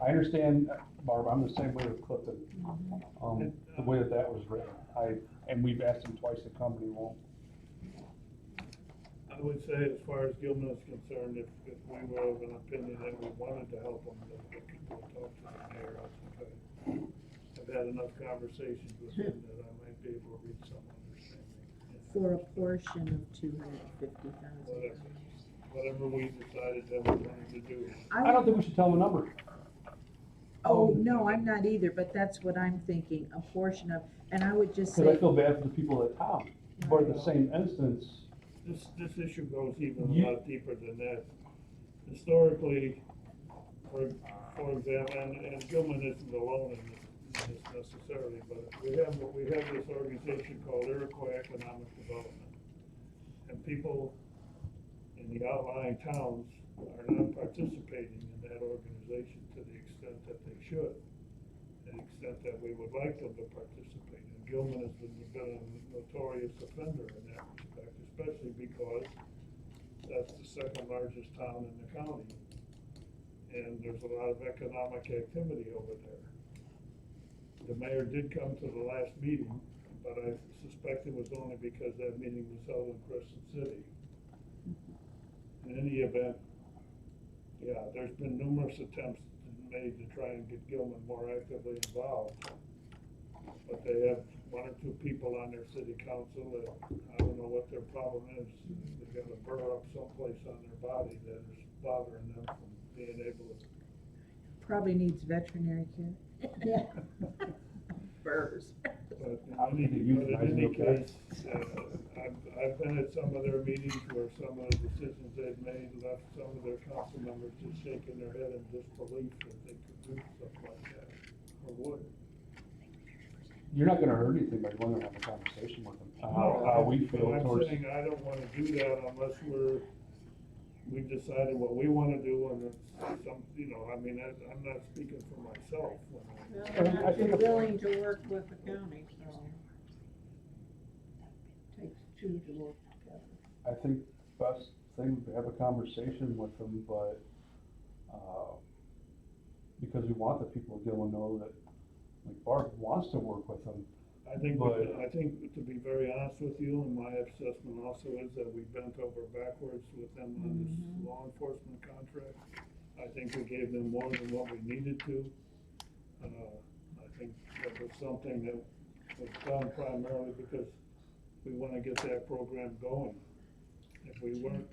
A: I understand, Barb, I'm the same way with Clifton, the way that was written. And we've asked them twice to come, and he won't.
D: I would say, as far as Gilman is concerned, if we were of an opinion that we wanted to help them, then we could go talk to the mayor. I think I've had enough conversations with him that I might be able to reach some understanding.
C: For a portion of 250,000.
D: Whatever we decided that we wanted to do.
A: I don't think we should tell them a number.
C: Oh, no, I'm not either, but that's what I'm thinking, a portion of, and I would just
A: Cause I
C: say,
A: feel bad for the people of the town, but in the same instance,
D: This issue goes even
A: You-
D: a lot deeper than that. Historically, for example, and Gilman isn't alone in this necessarily, but we have this organization called Iroquois Economic Development. And people in the outlying towns are not participating in that organization to the extent that they should, to the extent that we would like them to participate. And Gilman has been a notorious offender in that respect, especially because that's the second largest town in the county. And there's a lot of economic activity over there. The mayor did come to the last meeting, but I suspect it was only because that meeting was held in Crescent City. In any event, yeah, there's been numerous attempts made to try and get Gilman more actively involved. But they have one or two people on their city council that, I don't know what their problem is. They got a burr up someplace on their body that is bothering them from being able to.
C: probably needs veterinary care.
E: spurs.
D: But
A: I'm
D: in
A: thinking
D: any, but in any
A: euthanizing, okay?
D: case, I've been at some of their meetings where some of the decisions they've made left some of their council members just shaking their head in disbelief that they could do stuff like that, or would.
A: You're not gonna hurt anything by going and have a conversation with them, how we
D: But
A: feel
D: I'm
A: towards.
D: saying I don't wanna do that unless we've decided what we wanna do, and it's some, you know, I mean, I'm not speaking for myself when
E: Well,
A: I
E: they're
A: think
E: not
A: if-
E: willing to work with the county, so. Takes two to work together.
A: I think best thing would be have a conversation with them, but, because we want the people to go and know that, like, Barb wants to work with them.
D: I think,
A: But-
D: I think, to be very honest with you, and my assessment also is that we bent over backwards with them on this law enforcement contract. I think we gave them more than what we needed to. I think that was something that was done primarily because we wanna get that program going. If we weren't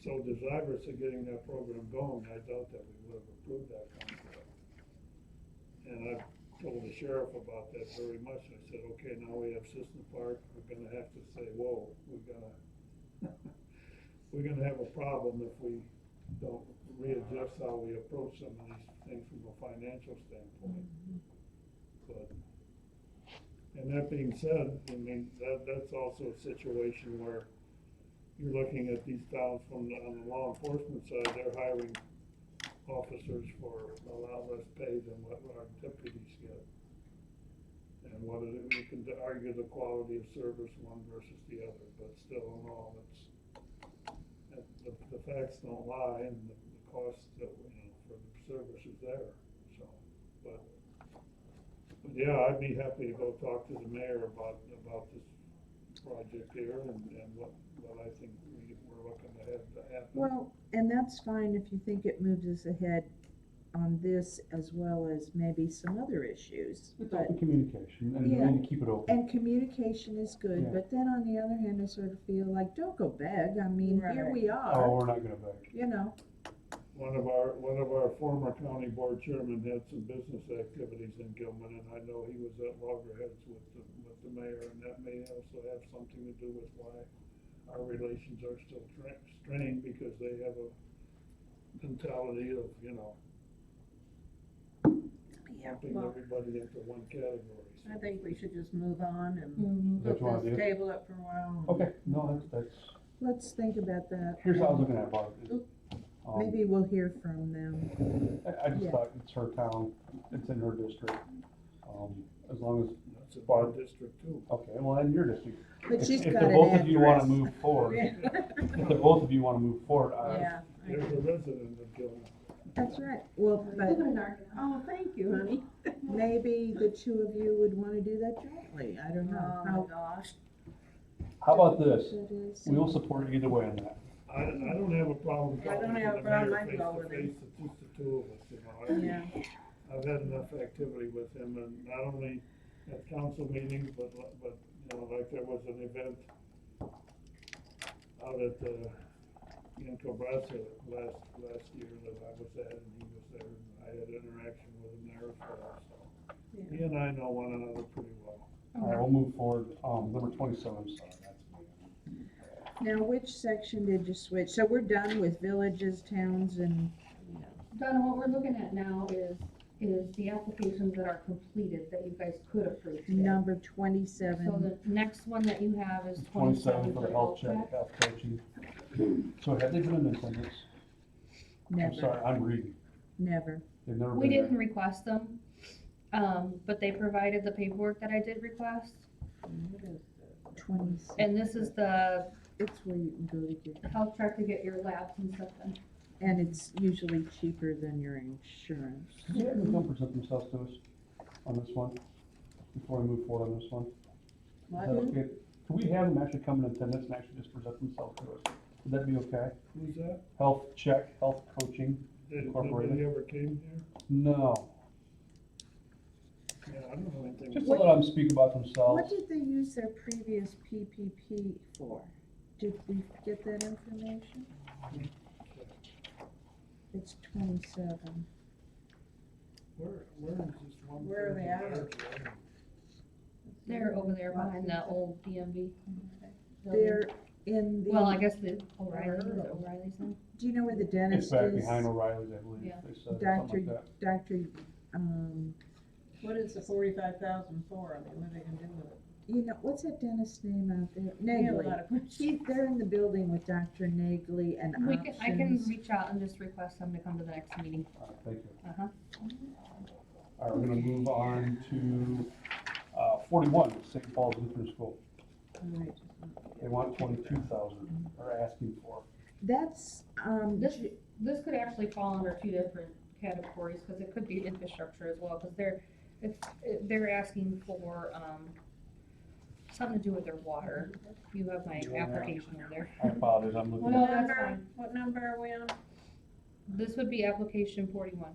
D: so desirous of getting that program going, I doubt that we would have approved that contract. And I've told the sheriff about that very much. I said, okay, now we have Cissna Park, we're gonna have to say, whoa, we're gonna have a problem if we don't readjust how we approach some of these things from a financial standpoint. But, and that being said, I mean, that's also a situation where you're looking at these towns on the law enforcement side, they're hiring officers for a lot less pay than what our deputies get. And whether you can argue the quality of service one versus the other, but still in all, the facts don't lie, and the cost that, you know, for the service is there, so, but yeah, I'd be happy to go talk to the mayor about this project here and what I think we're looking to have to happen.
C: Well, and that's fine if you think it moves us ahead on this as well as maybe some other issues.
A: It's
C: But,
A: open communication, and we
C: Yeah.
A: need to keep it open.
C: and communication is good,
A: Yeah.
C: but then on the other hand, I sort of feel like, don't go beg, I mean, here
E: Right.
C: we
A: Oh,
C: are,
A: we're not gonna beg.
C: you know.
D: One of our former county board chairmen had some business activities in Gilman, and I know he was at loggerheads with the mayor, and that may also have something to do with why our relations are still strained, because they have a mentality of, you know, lumping
E: Well,
D: everybody into one category.
E: I think we should just move on and
B: Mhm.
A: That's what I do.
E: table it for a while.
A: Okay, no, that's,
C: Let's think about that.
A: here's how I was looking at it, Barb.
C: Maybe we'll hear from them.
A: I just
C: yeah.
A: thought it's her town, it's in her district, as long as,
D: That's a
A: Barb.
D: bad district too.
A: okay, well, in your district.
C: But she's
A: If
C: got
A: the
C: an
A: both of you wanna
C: address.
A: move forward,
E: Yeah.
A: if the both of you wanna move forward,
E: Yeah.
D: There's a resident of Gilman.
C: That's right, well, but
E: Oh, thank you, honey.
C: maybe the two of you would wanna do that jointly, I don't know.
E: Oh, my gosh.
A: how about this?
C: That is-
A: We will support you either way on that.
D: I don't have a problem
E: I don't
D: talking
E: have
D: to
E: a
D: the
E: problem,
D: mayor
E: I'd
D: face
E: go
D: to
E: with
D: face,
E: him.
D: it's just the two of us, you know.
E: Yeah.
D: I've had enough activity with him, and not only at council meetings, but, you know, like there was an event out at, in Cobrassa last year that I was at, and he was there, and I had interaction with him there as well, so.
E: Yeah.
D: He and I know one another pretty well.
A: All right, we'll move forward, number 27, I'm sorry, that's.
C: Now, which section did you switch? So we're done with villages, towns, and,
B: Donna, what we're looking at now is the applications that are completed that you guys could approve today.
C: number
B: So
C: 27.
B: the next one that you have is
A: 27
B: 27
A: for the health check, health coaching. So have they been in attendance? I'm
C: Never,
A: sorry, I'm reading.
C: never.
A: They've never
B: We
A: been there.
B: didn't request them, but they provided the paperwork that I did request.
C: 26.
B: And this is the
C: It's where you can go to get,
B: health check to get your labs and stuff done.
C: and it's usually cheaper than your insurance.
A: Can they come present themselves to us on this one, before we move forward on this one? Is
E: What?
A: that okay? Can we have them actually come in attendance and actually just present themselves to us? Would that be okay?
D: Who's that?
A: Health check, health coaching,
D: Did
A: Incorporated.
D: nobody ever came here?
A: no,
D: Yeah, I don't know anything.
A: just to let them speak about themselves.
C: What did they use their previous PPP for? Did we get that information? It's 27.
D: Where is this one?
E: Where are they at?
B: They're over there behind that old DMV.
C: They're in the.
B: Well, I guess the O'Reilly's then.
C: Do you know where the
A: It's
C: dentist
A: back
C: is?
A: behind O'Reilly's, I believe,
B: Yeah.
A: they said, or something like that.
E: What is the 45,000 for? I mean, what are they gonna do with it?
C: You know, what's that dentist's name out there?
E: We have a
C: Nagley.
E: lot of questions.
C: They're in the building with Dr. Nagley and
B: I can
C: options.
B: reach out and just request them to come to the next meeting.
A: All right, thank you.
B: Uh-huh.
A: All right, we're gonna move on to, 41, St. Paul's Lutheran School.
E: Alright.
A: They want 22,000, or asking for.
C: That's,
B: This could actually fall under two different categories, cause it could be infrastructure as well, cause they're asking for, something to do with their water. You have my application over there.
A: I apologize, I'm looking
B: Well,
A: at,
B: that's fine.
E: What number are we on?
B: This would be application 41.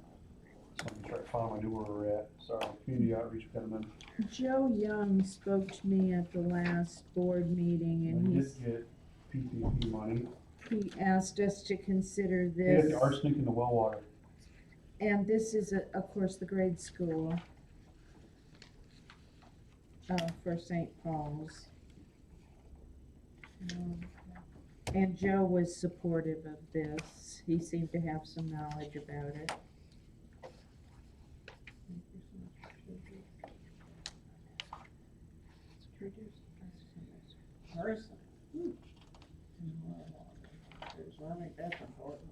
A: something to try to find, I knew where we're at, sorry, community outreach gentlemen.
C: Joe Young spoke to me at the last board meeting
A: We
C: and
A: did get PPP money,
C: he asked us to consider
A: they had
C: this.
A: the arsenic in the well water.
C: And this is, of course, the grade school for St. Paul's. And Joe was supportive of this. He seemed to have some knowledge about it.
E: Arson. I think that's important.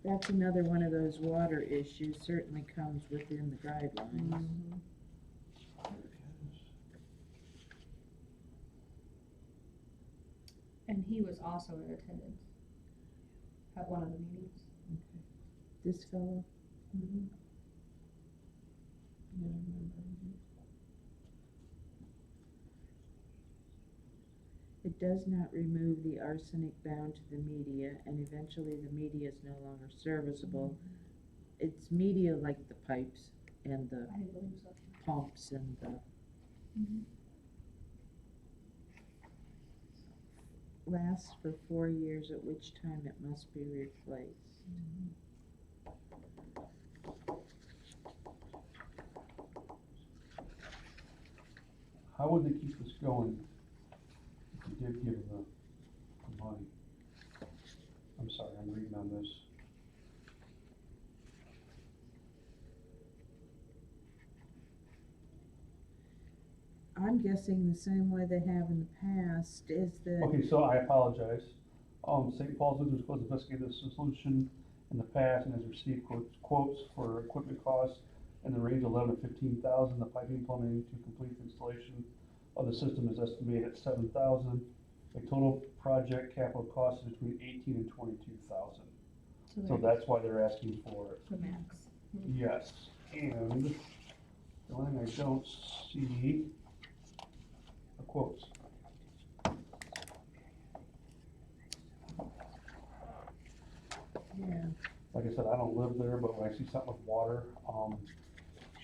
C: That's another one of those water issues, certainly comes within the guidelines.
B: And he was also in attendance at one of the meetings.
C: This fellow, it does not remove the arsenic bound to the media, and eventually the media is no longer serviceable. It's media like the pipes and the
B: I believe so.
C: pumps and the. Lasts for 4 years, at which time it must be replaced.
A: How would they keep this going if you did give them the money? I'm sorry, I'm reading on this.
C: I'm guessing the same way they have in the past, is that.
A: Okay, so I apologize. St. Paul's Lutheran School has investigated this solution in the past and has received quotes for equipment costs in the range of 11 to 15,000. The piping plumbing to complete the installation of the system is estimated at 7,000. The total project capital cost is between 18 and 22,000. So that's why they're asking for it.
B: The max.
A: Yes, and the only thing I don't see are quotes.
E: Yeah.
A: Like I said, I don't live there, but when I see something with water,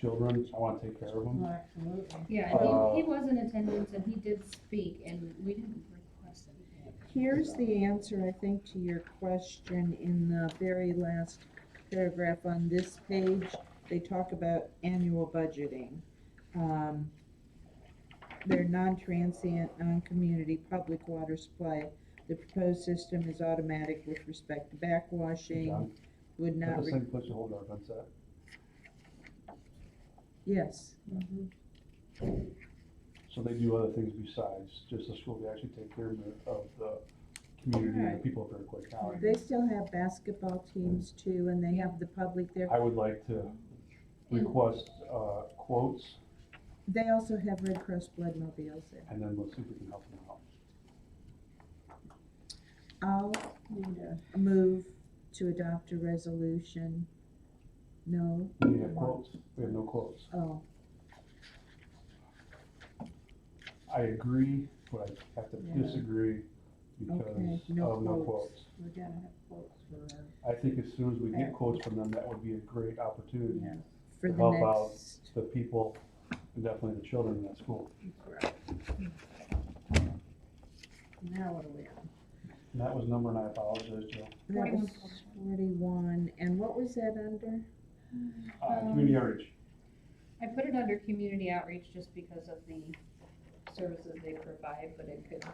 A: children, I wanna take care of them.
E: Oh, absolutely.
B: Yeah, and he was in attendance and he did speak and we didn't request anything.
C: Here's the answer, I think, to your question in the very last paragraph on this page. They talk about annual budgeting. They're non-transient, non-community public water supply. The proposed system is automatic with respect to backwashing,
A: John,
C: would not,
A: That's the same place you hold our events at.
C: yes,
A: So they do other things besides just the school, they actually take care of the community and the
E: Right.
A: people of Iroquois County.
C: they still have basketball teams too, and they have the public there.
A: I would like to request, quotes,
C: They also have Red Cross blood mobiles there.
A: and then let's see if we can help them out.
C: I'll
E: Need a-
C: move to adopt a resolution. No,
A: We have quotes, we have no quotes.
C: oh,
A: I agree, but I have to
E: Yeah.
A: disagree because
C: Okay, no
A: of no
C: quotes.
A: quotes.
E: We're gonna have quotes for our,
A: I think as soon as we get
E: Okay.
A: quotes from them, that would be a great opportunity
E: yes,
C: for
A: to
C: the
A: help out
C: next,
A: the people, and definitely the children in that school.
E: that's right. Now what are we on?
A: And that was number, and I apologize, Joe.
C: that was 41, and what was that under?
A: Community outreach.
B: I put it under community outreach just because of the services they provide, but it could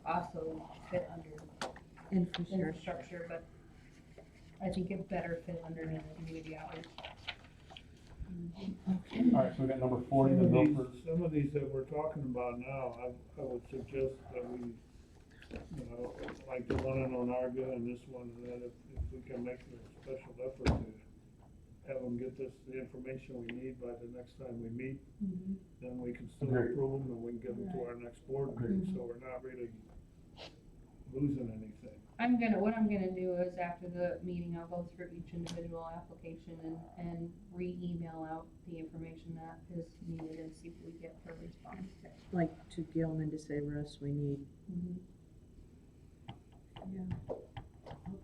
B: also fit under
C: Infrastructure.
B: infrastructure, but I think it better fit underneath community outreach.
A: Alright, so we got number 40, the Milford.
D: Some of these that we're talking about now, I would suggest that we, like the one in Onarga and this one, that if we can make a special effort to have them get the information we need by the next time we meet, then we can still
A: Agreed.
D: approve them and we can get them to our next board meeting, so we're not really losing anything.
B: What I'm gonna do is after the meeting, I'll go through each individual application and re-email out the information that is needed and see what we get for response.
C: Like to Gilman to say, Russ, we need,
E: Yeah, I'll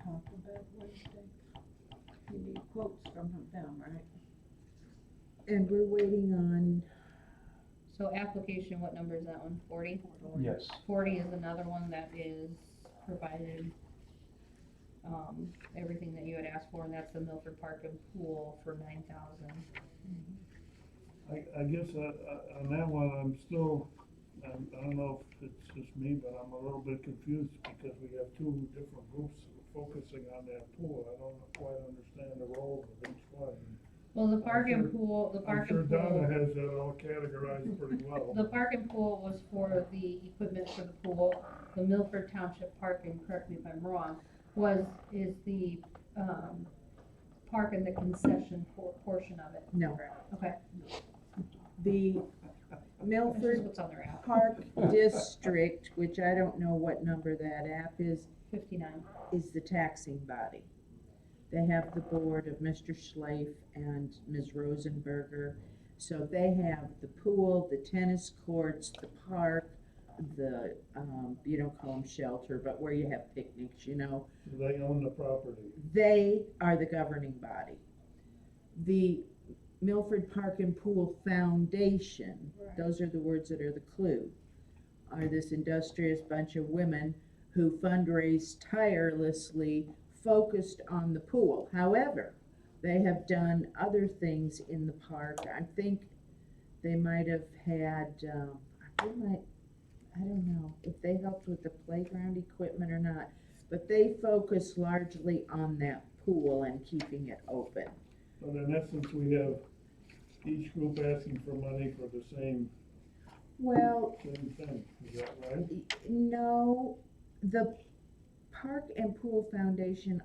E: talk about Wednesday. You need quotes from them, right?
C: and we're waiting on,
B: So application, what number is that one? 40?
A: Yes.
B: 40 is another one that is provided, everything that you had asked for, and that's the Milford Park and Pool for 9,000.
D: I guess on that one, I'm still, I don't know if it's just me, but I'm a little bit confused because we have two different groups focusing on that pool. I don't quite understand the role of each one.
B: Well, the park
D: I'm
B: and
D: sure-
B: pool, the
D: I'm
B: park
D: sure
B: and
D: Donna
B: pool,
D: has that all categorized pretty well.
B: the park and pool was for the equipment for the pool. The Milford Township Park, and correct me if I'm wrong, is the, park and the concession portion of it.
C: no,
B: Okay,
C: the
B: this is
C: Milford
B: what's on their app,
C: Park District, which I don't know what number that app is
B: 59.
C: the taxing body. They have the board of Mr. Schlafe and Ms. Rosenberger. So they have the pool, the tennis courts, the park, the, you don't call them shelter, but where you have picnics,
D: They own the property.
C: They are the governing body. The Milford Park and Pool Foundation,
E: Right.
C: those are the words that are the clue, are this industrious bunch of women who fundraise tirelessly focused on the pool. However, they have done other things in the park. I think they might have had, I don't know if they helped with the playground equipment or not, but they focus largely on that pool and keeping it open.
D: But in essence, we have each group asking for money for the same thing, is that right?
C: No, the Park and Pool Foundation,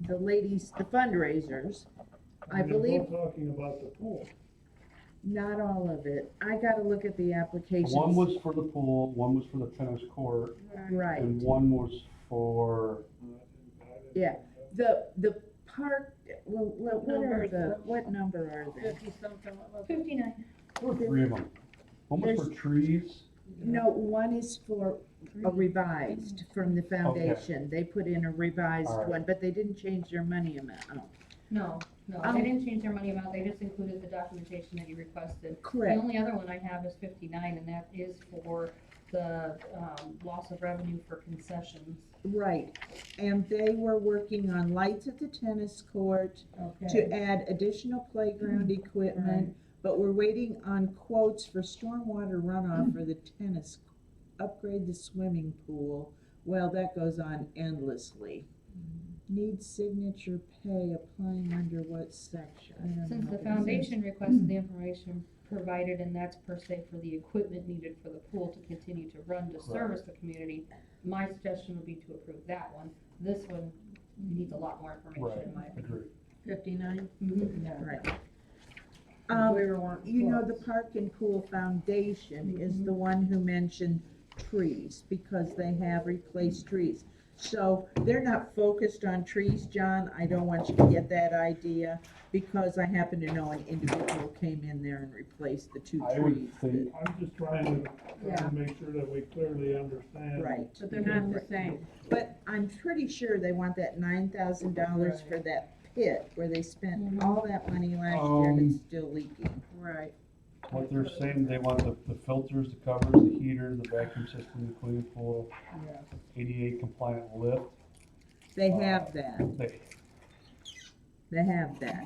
C: the ladies, the fundraisers, I
D: And they're
C: believe,
D: both talking about the pool.
C: not all of it. I gotta look at the applications.
A: One was for the pool, one was for the tennis court,
C: Right,
A: and one was for,
C: Yeah. the park, what are the, what number are they?
E: 50-something of us.
B: 59.
A: there were 3 of them. One was for trees,
C: No, one is for a revised from the foundation. They put in a revised
A: All right.
C: one, but they didn't change their money amount.
B: No,
C: Um,
B: they didn't change their money amount, they just included the documentation that you requested. The
C: Correct,
B: only other one I have is 59, and that is for the, loss of revenue for concessions.
C: right. And they were working on lights at the tennis court,
E: Okay.
C: to add additional playground equipment, but we're waiting on quotes for stormwater runoff for the tennis, upgrade the swimming pool. Well, that goes on endlessly. Need signature pay, applying under what section? I don't know.
B: Since the
C: what that
B: foundation requested the information provided, and that's per se for the equipment needed for the pool to continue to run to service the community, my suggestion would be to approve that one. This one needs a lot more information in my
A: right,
B: opinion.
A: agreed.
E: 59?
B: Mhm.
E: Yeah.
C: is. Right.
E: We weren't
C: The
E: close.
C: Park and Pool Foundation is the one who mentioned trees, because they have replaced trees. So they're not focused on trees, John, I don't want you to get that idea, because I happen to know an individual came in there and replaced the 2
A: I would
C: trees.
A: think,
D: I'm just trying to make sure that we clearly understand.
C: Right,
E: But they're not the same.
C: but I'm pretty sure they want that $9,000 for that pit, where they spent all that money last year and it's still leaking.
E: Right.
A: what they're saying, they want the filters, the covers, the heater, the vacuum system, the cleaning pool, ADA compliant lift.
C: They have that.
A: They,
C: they have that.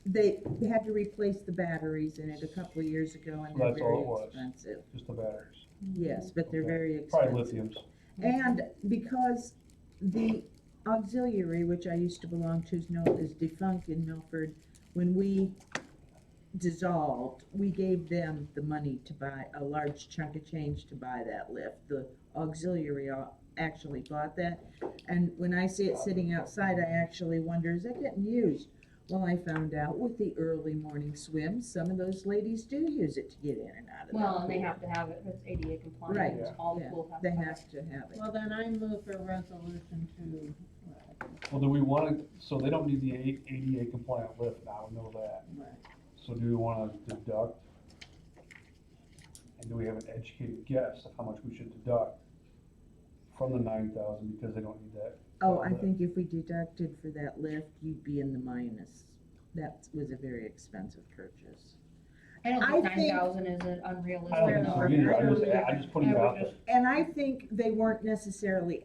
C: They had to replace the batteries in it a couple of years ago and
A: So
C: they're
A: that's all
C: very
A: it was?
C: expensive.
A: Just the batteries.
C: Yes, but they're
A: Okay.
C: very expensive.
A: Probably lithiums.
C: And because the auxiliary, which I used to belong to, is known as defunct in Milford, when we dissolved, we gave them the money to buy, a large chunk of change to buy that lift. The auxiliary actually bought that, and when I see it sitting outside, I actually wonder, is it getting used? Well, I found out with the early morning swims, some of those ladies do use it to get in and out of the
B: Well, and they
C: pool.
B: have to have it, it's ADA compliant,
C: Right,
A: Yeah.
B: all the
C: yeah,
B: pools have
C: they
B: to have it.
C: have to have it.
E: Well, then I move for resolution to,
A: Well, do we wanna, so they don't need the ADA compliant lift now, we know that.
E: right.
A: So do we wanna deduct? And do we have an educated guess of how much we should deduct from the 9,000 because they don't need that?
C: Oh, I
A: lift?
C: think if we deducted for that lift, you'd be in the minus. That was a very expensive purchase.
B: I don't
C: I
B: think
C: think-
B: 9,000 is an unrealistic
A: I don't think so
B: number.
A: either,
C: I don't
A: I just put it
B: I would
A: out there.
B: just-
C: And I think they weren't necessarily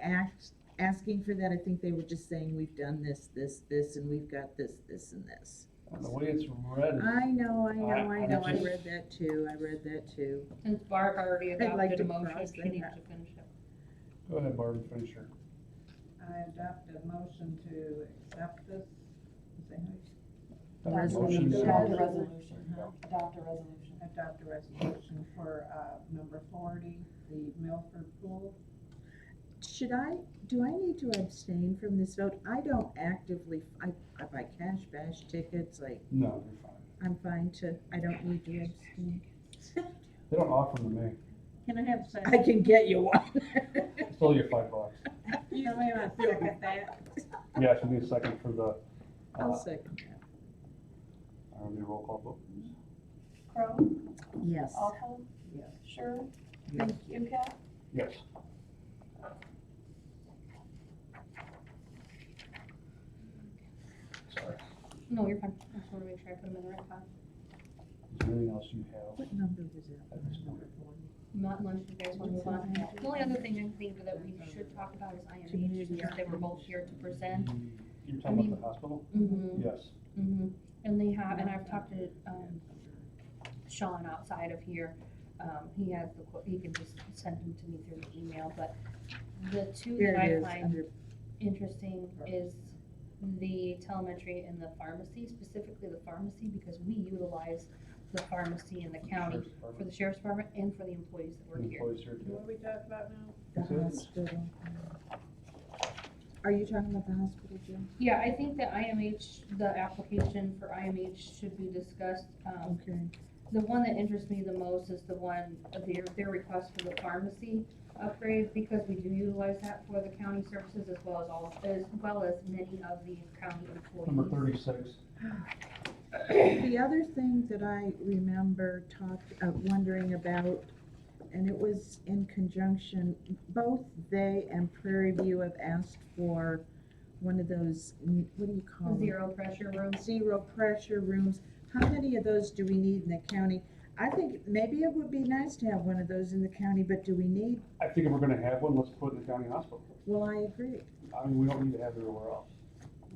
C: asking for that. I think they were just saying, we've done this, this, this, and we've got this, this, and this.
A: The way it's read is.
C: I know, I
A: just-
C: read that too,
B: Since Barb already
C: I'd like
B: adopted a
C: to
B: motion,
C: cross
B: she
C: that
B: needs
C: out.
B: to finish it.
A: Go ahead, Barb, finish your.
E: I adopt a motion to accept this. Is that how you
A: Motion.
B: Adopt a
E: resolution.
B: Adopt a resolution.
E: adopt a resolution for, number 40, the Milford Pool?
C: do I need to abstain from this vote? I don't actively, I buy cash bash tickets, like,
A: No, you're fine.
C: I'm fine to, I don't need to abstain.
A: They don't offer them to me.
E: Can I have a
C: I
E: second?
C: can get you one.
A: It's only $5.
E: Somebody want to second that?
A: Yes, we need a second for the,
C: I'll second that.
A: need a roll call vote, please.
B: Crowe,
C: Yes,
B: Awful,
E: Yes.
B: Sure,
C: thank you.
B: Ducat,
A: Yes. Sorry.
B: no, you're fine, I just wanna make sure I put them in the right file.
A: Is there anything else you have?
C: What number was that?
A: At this point?
B: Not unless you guys wanna move on. The only other thing I think that we should talk about is IMH, since they were both here to present.
A: You're talking about the hospital?
B: Mm-hmm.
A: Yes.
B: Mm-hmm, and they have, and I've talked to, Sean outside of here, he has the, he can just send them to me through the email, but the two
C: Here
B: that
C: it
B: I
C: is,
B: find
C: under,
B: interesting is the telemetry and the pharmacy, specifically the pharmacy, because we utilize the pharmacy in the county
A: Sheriff's Department.
B: for the sheriff's department and for the employees that work here.
A: Employees here
E: What
A: too.
E: are we talking about now?
C: the
A: This is-
C: hospital. Are you talking about the hospital, Jim?
B: Yeah, I think that IMH, the application for IMH should be discussed.
C: Okay.
B: The one that interests me the most is the one, their request for the pharmacy upgrade, because we do utilize that for the county services as well as many of the county employees.
A: Number 36.
C: The other thing that I remember wondering about, and it was in conjunction, both they and Prairie View have asked for one of those, what do you call them?
B: Zero pressure rooms.
C: Zero pressure rooms. How many of those do we need in the county? I think maybe it would be nice to have one of those in the county, but do we need?
A: I think if we're gonna have one, let's put it in the county hospital.
C: Well, I agree.
A: I mean, we don't need to have it everywhere else.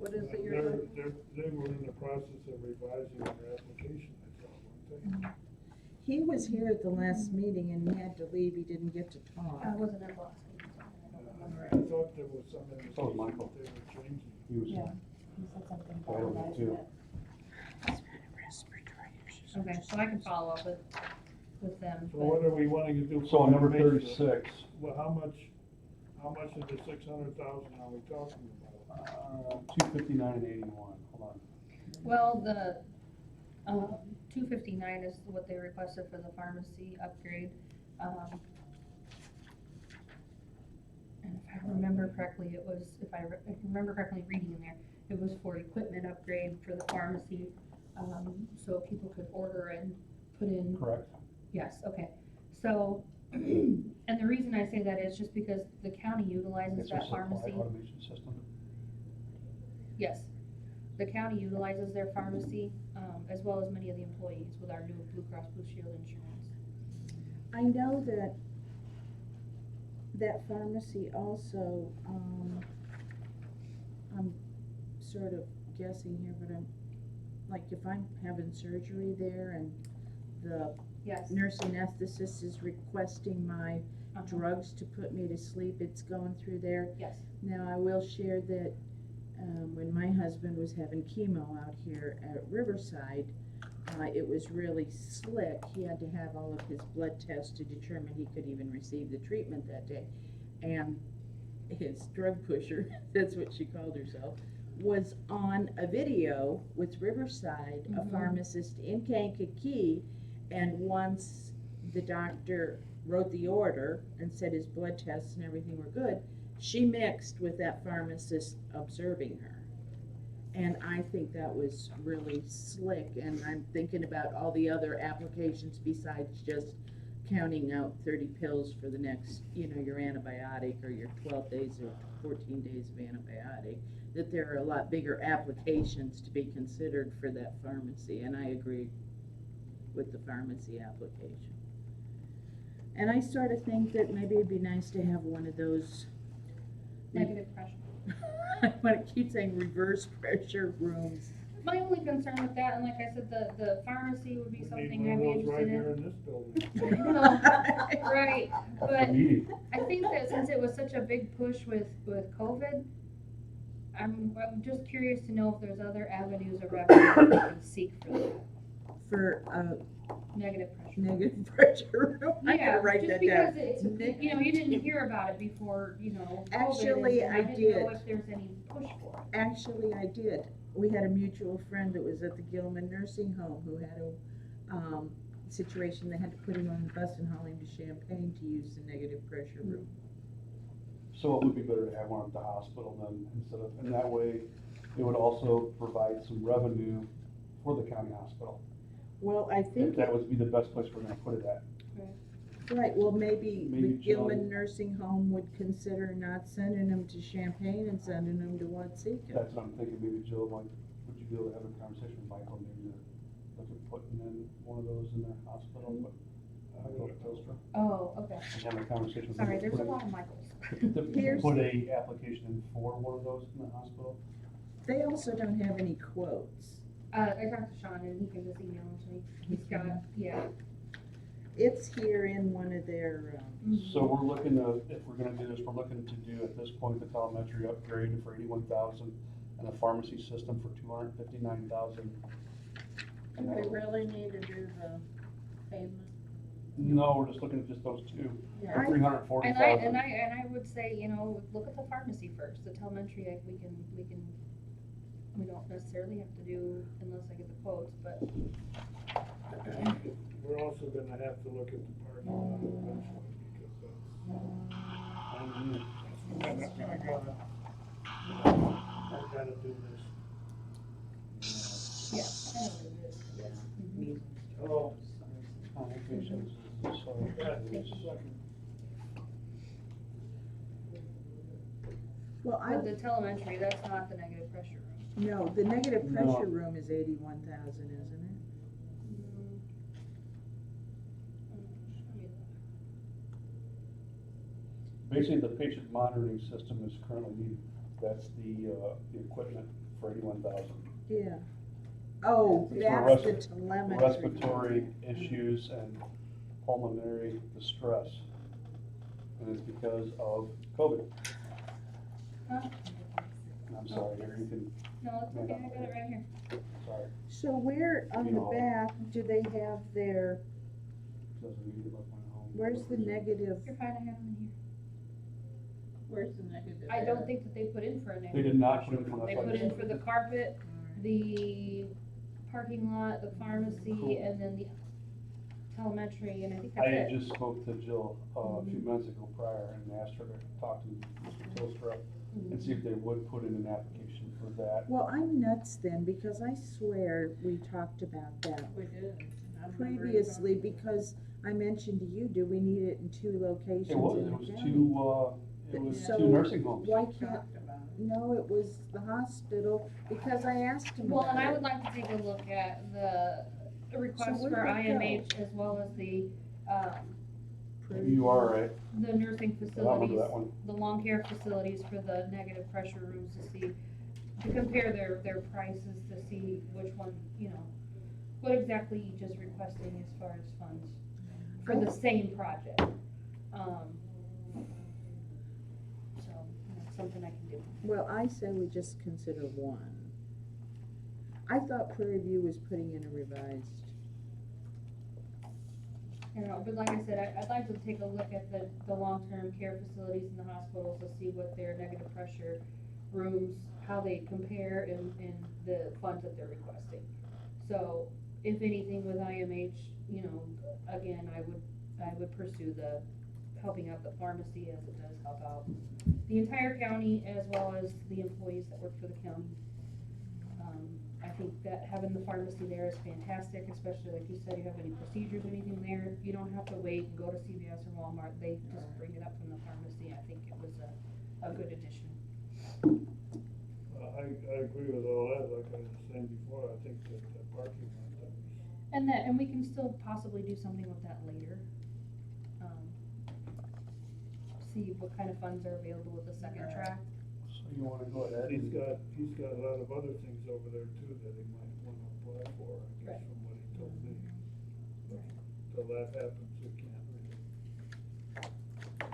E: What is it you're looking?
D: They were in the process of revising their application, I thought, weren't they?
C: He was here at the last meeting and he had to leave. He didn't get to talk.
B: I wasn't at the last meeting, so I don't remember.
D: I thought there was some
A: So was
D: indication
A: Michael.
D: that they were changing.
A: He was,
B: Yeah. He said something
A: I don't know,
B: about
A: too.
B: that. Okay, so I can follow up with them,
D: So
B: but
D: what are we wanting to do?
A: so on number
D: for information?
A: 36,
D: Well, how much of the 600,000 are we talking about?
A: 259 and 81, hold on.
B: well, the, 259 is what they requested for the pharmacy upgrade. And if I remember correctly, it was, if I remember correctly reading in there, it was for equipment upgrade for the pharmacy, so people could order and put in.
A: Correct.
B: Yes, okay, so, and the reason I say that is just because the county utilizes
A: It's our
B: that
A: supply
B: pharmacy.
A: automation system.
B: Yes, the county utilizes their pharmacy, as well as many of the employees with our new Blue Cross Blue Shield insurance.
C: I know that that pharmacy also, I'm sort of guessing here, but like, if I'm having surgery there and the
B: Yes.
C: nurse anesthetist is requesting my
B: Uh-huh.
C: drugs to put me to sleep, it's going through there.
B: Yes.
C: Now, I will share that, when my husband was having chemo out here at Riverside, it was really slick. He had to have all of his blood tests to determine he could even receive the treatment that day. And his drug pusher, that's what she called herself, was on a video with Riverside, a
B: Mhm.
C: pharmacist in Kankakee, and once the doctor wrote the order and said his blood tests and everything were good, she mixed with that pharmacist observing her. And I think that was really slick, and I'm thinking about all the other applications besides just counting out 30 pills for the next, your antibiotic or your 12 days or 14 days of antibiotic, that there are a lot bigger applications to be considered for that pharmacy, and I agree with the pharmacy application. And I sort of think that maybe it'd be nice to have one of those,
B: Negative pressure.
C: I want to keep saying reverse pressure rooms.
B: My only concern with that, and like I said, the pharmacy would be
D: We need
B: something
D: one
B: I'd
D: of
B: be
D: those right
B: interested
D: here
B: in.
D: in this building.
B: Right,
A: After
B: but
A: the meeting.
B: I think that since it was such a big push with COVID, I'm just curious to know if there's other avenues of revenue that we can seek for that,
C: For
B: negative pressure.
C: negative pressure room. I
B: Yeah,
C: gotta write
B: just
C: that
B: because
C: down.
B: it's, you didn't hear about it before, COVID.
C: Actually,
B: and
C: I
B: didn't know
C: did.
B: if there's any push for it.
C: Actually, I did. We had a mutual friend that was at the Gilman Nursing Home who had a situation. They had to put him on the bus and haul him to Champaign to use the negative pressure room.
A: So it would be better to have one at the hospital then, instead of, and that way, it would also provide some revenue for the county hospital.
C: Well, I
A: If
C: think,
A: that would be the best place we're gonna put it at.
C: right, well, maybe the
A: Maybe
C: Gilman
A: John-
C: Nursing Home would consider not sending him to Champaign and sending him to Watseka.
A: That's what I'm thinking, maybe Jill, would you be able to have a conversation with Michael, maybe to look at putting in one of those in their hospital, but, go to Telstra,
B: Oh, okay.
A: and have a conversation with them.
B: Sorry, there's a
A: Put
B: lot of Michaels.
C: Here's-
A: Put a application in for one of those in the hospital.
C: They also don't have any quotes.
B: I talked to Sean and he can just email them to me. He's got, yeah.
C: It's here in one of their,
A: So we're looking to, if we're gonna do this, we're looking to do at this point the telemetry upgrade for 81,000 and a pharmacy system for 259,000.
E: Do we really need to do the pavement?
A: No, we're just looking at just those two,
E: Yeah.
A: for
B: And
A: 340,000.
B: I would say, look at the pharmacy first, the telemetry, we don't necessarily have to do unless I get the quotes, but.
D: We're also gonna have to look at the parking lot eventually, because I gotta do this.
B: Yeah, I know what it is. Mhm.
D: Oh,
A: Applications, so,
D: yeah, just a second.
C: well,
B: But the telemetry, that's not the negative pressure room.
C: no, the negative
A: No.
C: pressure room is 81,000, isn't it?
A: basically, the patient monitoring system is currently needed. That's the equipment for 81,000.
C: Yeah. Oh,
A: It's for
C: that's the telemetry.
A: Respiratory issues and pulmonary distress. And it's because of COVID.
B: Huh?
A: And I'm sorry, here, you can,
B: No, it's okay, I got it right here.
A: sorry,
C: So where on
A: You
C: the
A: know.
C: back do they have their,
A: doesn't need to look my home.
C: where's the negative?
B: You're fine, I have them in here.
E: Where's the negative?
B: I don't think that they put in for a negative.
A: They did not put
B: pressure
A: in for
B: room.
A: that,
B: They
A: that's
B: put
A: why I
B: in
A: said-
B: for the carpet, the parking lot, the pharmacy,
A: Cool.
B: and then the telemetry, and I think
A: I
B: that's
A: had
B: it.
A: just spoke to Jill a few minutes ago prior and asked her to talk to Mr. Tilstra and see if they would put in an application for that.
C: Well, I'm nuts then, because I swear we talked about that
E: We did. I remember
C: previously,
E: talking-
C: because I mentioned to you, do we need it in 2 locations
A: It
C: in
A: was,
C: the
A: it was
C: county? So,
A: two nursing homes.
C: Why
E: We
C: can't,
E: talked about it.
C: no, it was the hospital, because I asked him
B: Well,
C: about
B: and I
C: it.
B: would like to take a look at the request
C: where'd
B: for
C: that go?
B: IMH as well as the,
A: You are right,
B: the nursing
A: I remember
B: facilities,
A: that one.
B: the long care facilities for the negative pressure rooms to see to compare their prices to see which one, you know, what exactly each is requesting as far as funds for the same project. So, that's something I can do.
C: Well, I say we just consider one. I thought Prairie View was putting in a revised,
B: I don't know, but like I said, I'd like to take a look at the long-term care facilities in the hospitals to see what their negative pressure rooms, how they compare in the funds that they're requesting. So, if anything with IMH, you know, again, I would pursue the helping out the pharmacy as it does help out the entire county as well as the employees that work for the county. I think that having the pharmacy there is fantastic, especially like you said, you have any procedures, anything there, you don't have to wait and go to CVS or Walmart, they just bring it up from the pharmacy. I think it was a good addition.
D: I agree with all that, like I was saying before, I think that the parking lot, that was,
B: And we can still possibly do something with that later. See what kind of funds are available with the second track.
A: So you wanna go ahead
D: he's
A: and,
D: got a lot of other things over there too that he might wanna apply for, I guess,
B: Right.
D: from what he told me. But till that happens, we can't really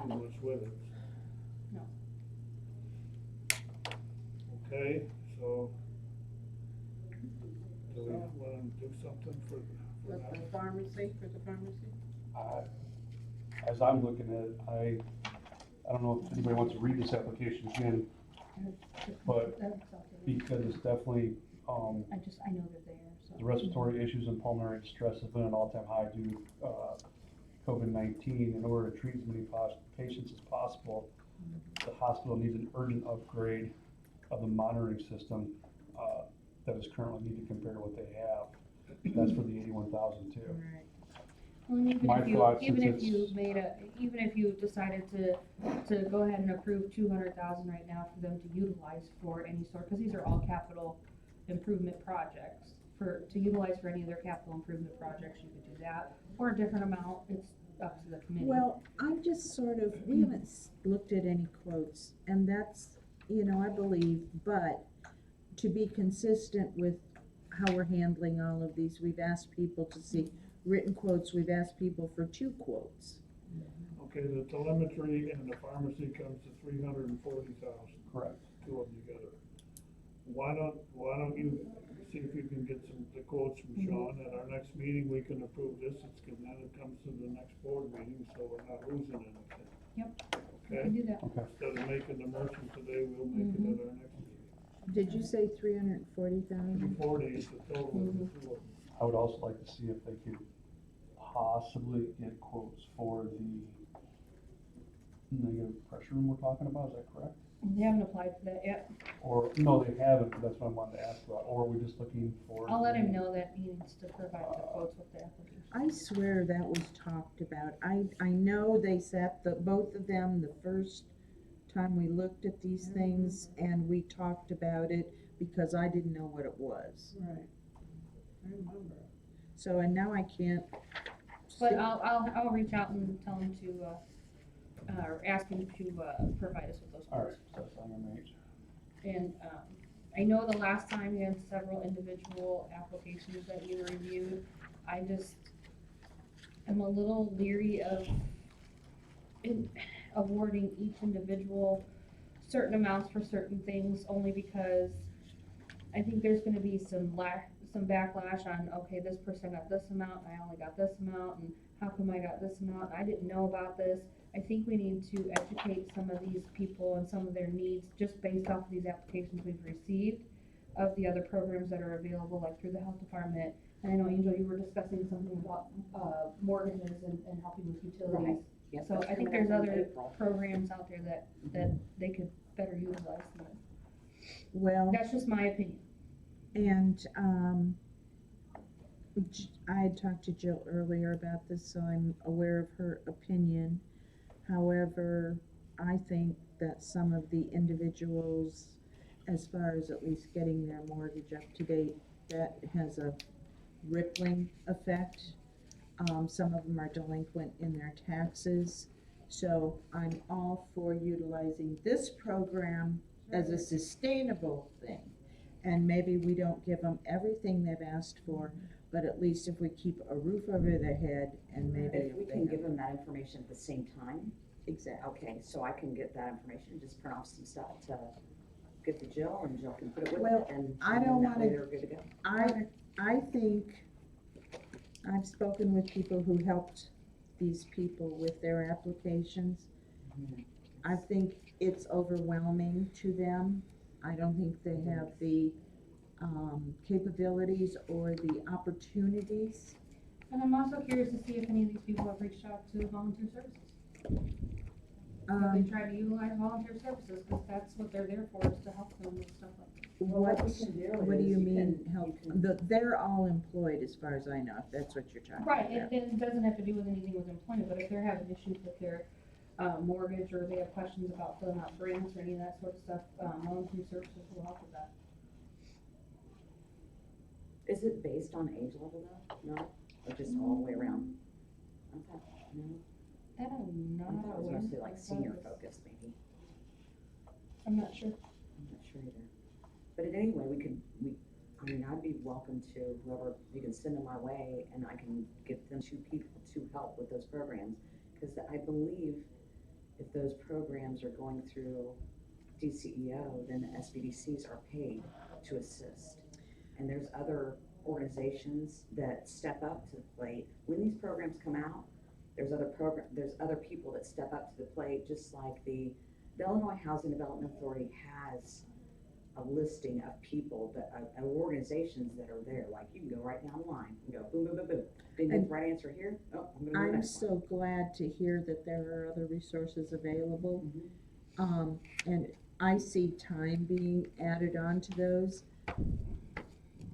D: do much with it.
B: No.
D: Okay, so, do we wanna do something for
E: For
D: that?
E: the pharmacy,
A: as I'm looking at it, I don't know if anybody wants to read this application again, but because it's definitely,
B: I know they're there, so.
A: the respiratory issues and pulmonary distress have been an all-time high due to COVID-19. In order to treat as many patients as possible, the hospital needs an urgent upgrade of the monitoring system that is currently needed compared to what they have. That's for the 81,000 too.
E: right?
B: Well, and
A: My thought,
B: even
A: since
B: if you decided to go ahead and approve 200,000 right now for them to utilize for any sort, because these are all capital improvement projects, to utilize for any of their capital improvement projects, you could do that, or a different amount, it's up to the committee.
C: well, I'm just sort of, we haven't looked at any quotes, and that's, you know, I believe, but to be consistent with how we're handling all of these, we've asked people to see written quotes, we've asked people for 2 quotes.
D: Okay, the telemetry and the pharmacy comes to 340,000.
A: Correct.
D: Two of them together. Why don't you see if you can get the quotes from Sean, at our next meeting, we can approve this, then it comes to the next board meeting, so we're not losing anything.
B: Yep. We
D: Okay?
B: can do that.
A: Okay.
D: Instead of making the motion today, we'll make it at our next meeting.
C: Did you say 340,000?
D: 340 is the total of the two of them.
A: I would also like to see if they could possibly get quotes for the negative pressure room we're talking about, is that correct?
B: They haven't applied for that yet.
A: Or, no, they haven't, but that's what I wanted to ask about, or are we just looking for?
B: I'll let him know that he needs to provide the quotes with the application.
C: I swear that was talked about. I know they sat both of them the first time we looked at these things, and we talked about it because I didn't know what it was.
E: Right. I remember.
C: So, and now I can't.
B: But I'll reach out and tell him to, or ask him to, provide us with those
A: All
B: quotes.
A: right, so that's IMH.
B: And, I know the last time you had several individual applications that you reviewed. I just am a little leery of awarding each individual certain amounts for certain things, only because I think there's gonna be some backlash on, okay, this person got this amount, and I only got this amount, and how come I got this amount, I didn't know about this. I think we need to educate some of these people and some of their needs, just based off of these applications we've received of the other programs that are available, like through the health department. And I know, Angel, you were discussing something about, mortgages and helping with utilities.
C: Yep,
B: So
C: that's
B: I think
C: coming
B: there's
C: up in
B: other
C: April.
B: programs out there that they could better utilize them.
C: Well,
B: That's just my opinion.
C: and, I had talked to Jill earlier about this, so I'm aware of her opinion. However, I think that some of the individuals, as far as at least getting their mortgage up to date, that has a rippling effect. Some of them are delinquent in their taxes, so I'm all for utilizing this program as a sustainable thing. and maybe we don't give them everything they've asked for, but at least if we keep a roof over their head and maybe
F: If we
C: if they
F: can
C: have.
F: give them that information at the same time,
C: Exactly.
F: okay, so I can get that information, just print off some stuff to give to Jill, and Jill can put it with
C: Well,
F: it, and
C: I
F: and
C: don't
F: then that way
C: wanna-
F: they're good to go.
C: I think, I've spoken with people who helped these people with their applications. I think it's overwhelming to them. I don't think they have the, capabilities or the opportunities.
B: And I'm also curious to see if any of these people have reached out to volunteer services. Have they tried to utilize volunteer services, cause that's what they're there for, is to help them with stuff like that.
F: Well, what we can do
C: What do
F: is
C: you
F: you
C: mean
F: can-
C: help?
F: you can-
C: They're all employed as far as I know, if that's what you're talking about.
B: Right, it doesn't have to do with anything with employment, but if they're having issues with their, mortgage, or they have questions about filling out grants or any of that sort of stuff, volunteer services will help with that.
F: Is it based on age level though? No, or just all the way around? Okay, no,
B: That I'm
F: I
B: not
F: thought it was
B: aware
F: mostly
B: of.
F: like senior focused maybe,
B: I'm not sure.
F: I'm not sure either. But in any way, I mean, I'd be welcome to whoever, you can send them my way, and I can get them two people to help with those programs. Cause I believe if those programs are going through DCEO, then the SBDCs are paid to assist. And there's other organizations that step up to the plate. When these programs come out, there's other people that step up to the plate, just like the Illinois Housing Development Authority has a listing of people that, of organizations that are there, like you can go right down the line, and go boom, boom, boom, boom. Didn't get the right answer here, oh, I'm gonna go to the
C: I'm
F: next one.
C: so glad to hear that there are other resources available.
F: Mhm.
C: And I see time being added on to those.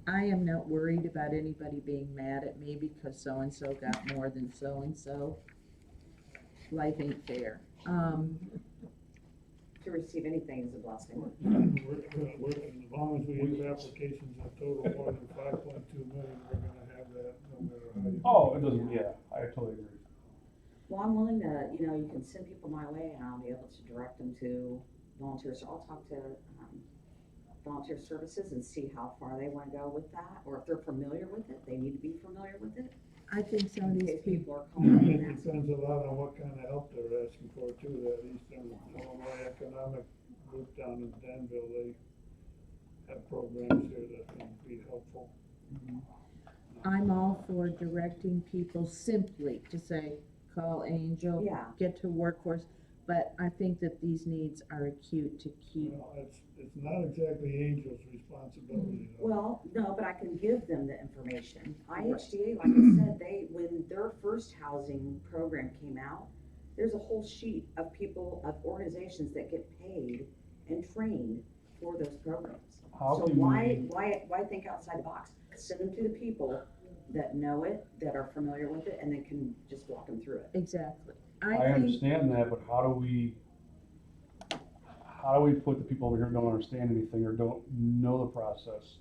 C: I am not worried about anybody being mad at me because so-and-so got more than so-and-so. Life ain't fair.
F: To receive anything is a blessing.
D: We're, as long as we have applications that total more than 5.2 million, we're gonna have that no matter how you.
A: Oh, it doesn't, yeah, I totally agree.
F: Well, I'm willing to, you can send people my way, and I'll be able to direct them to volunteers. So I'll talk to, volunteer services and see how far they wanna go with that, or if they're familiar with it, they need to be familiar with it.
C: I think some of
F: In
C: these
F: case
C: people,
F: people are calling
D: It
F: and asking.
D: depends a lot on what kind of help they're asking for too, that Eastern Illinois Economic Group down in Danville, they have programs here that can be helpful.
C: I'm all for directing people simply to say, call Angel,
F: Yeah,
C: get to workforce, but I think that these needs are acute to keep.
D: Well, it's not exactly Angel's responsibility though.
F: well, no, but I can give them the information. IHDA, like I said, when their first housing program came out, there's a whole sheet of people, of organizations that get paid and trained for those programs.
A: How
F: So
A: can
F: why
A: we,
F: think outside the box? Send them to the people that know it, that are familiar with it, and they can just walk them through it.
C: Exactly.
A: I
C: I think,
A: understand that, but how do we put the people over here who don't understand anything or don't know the process,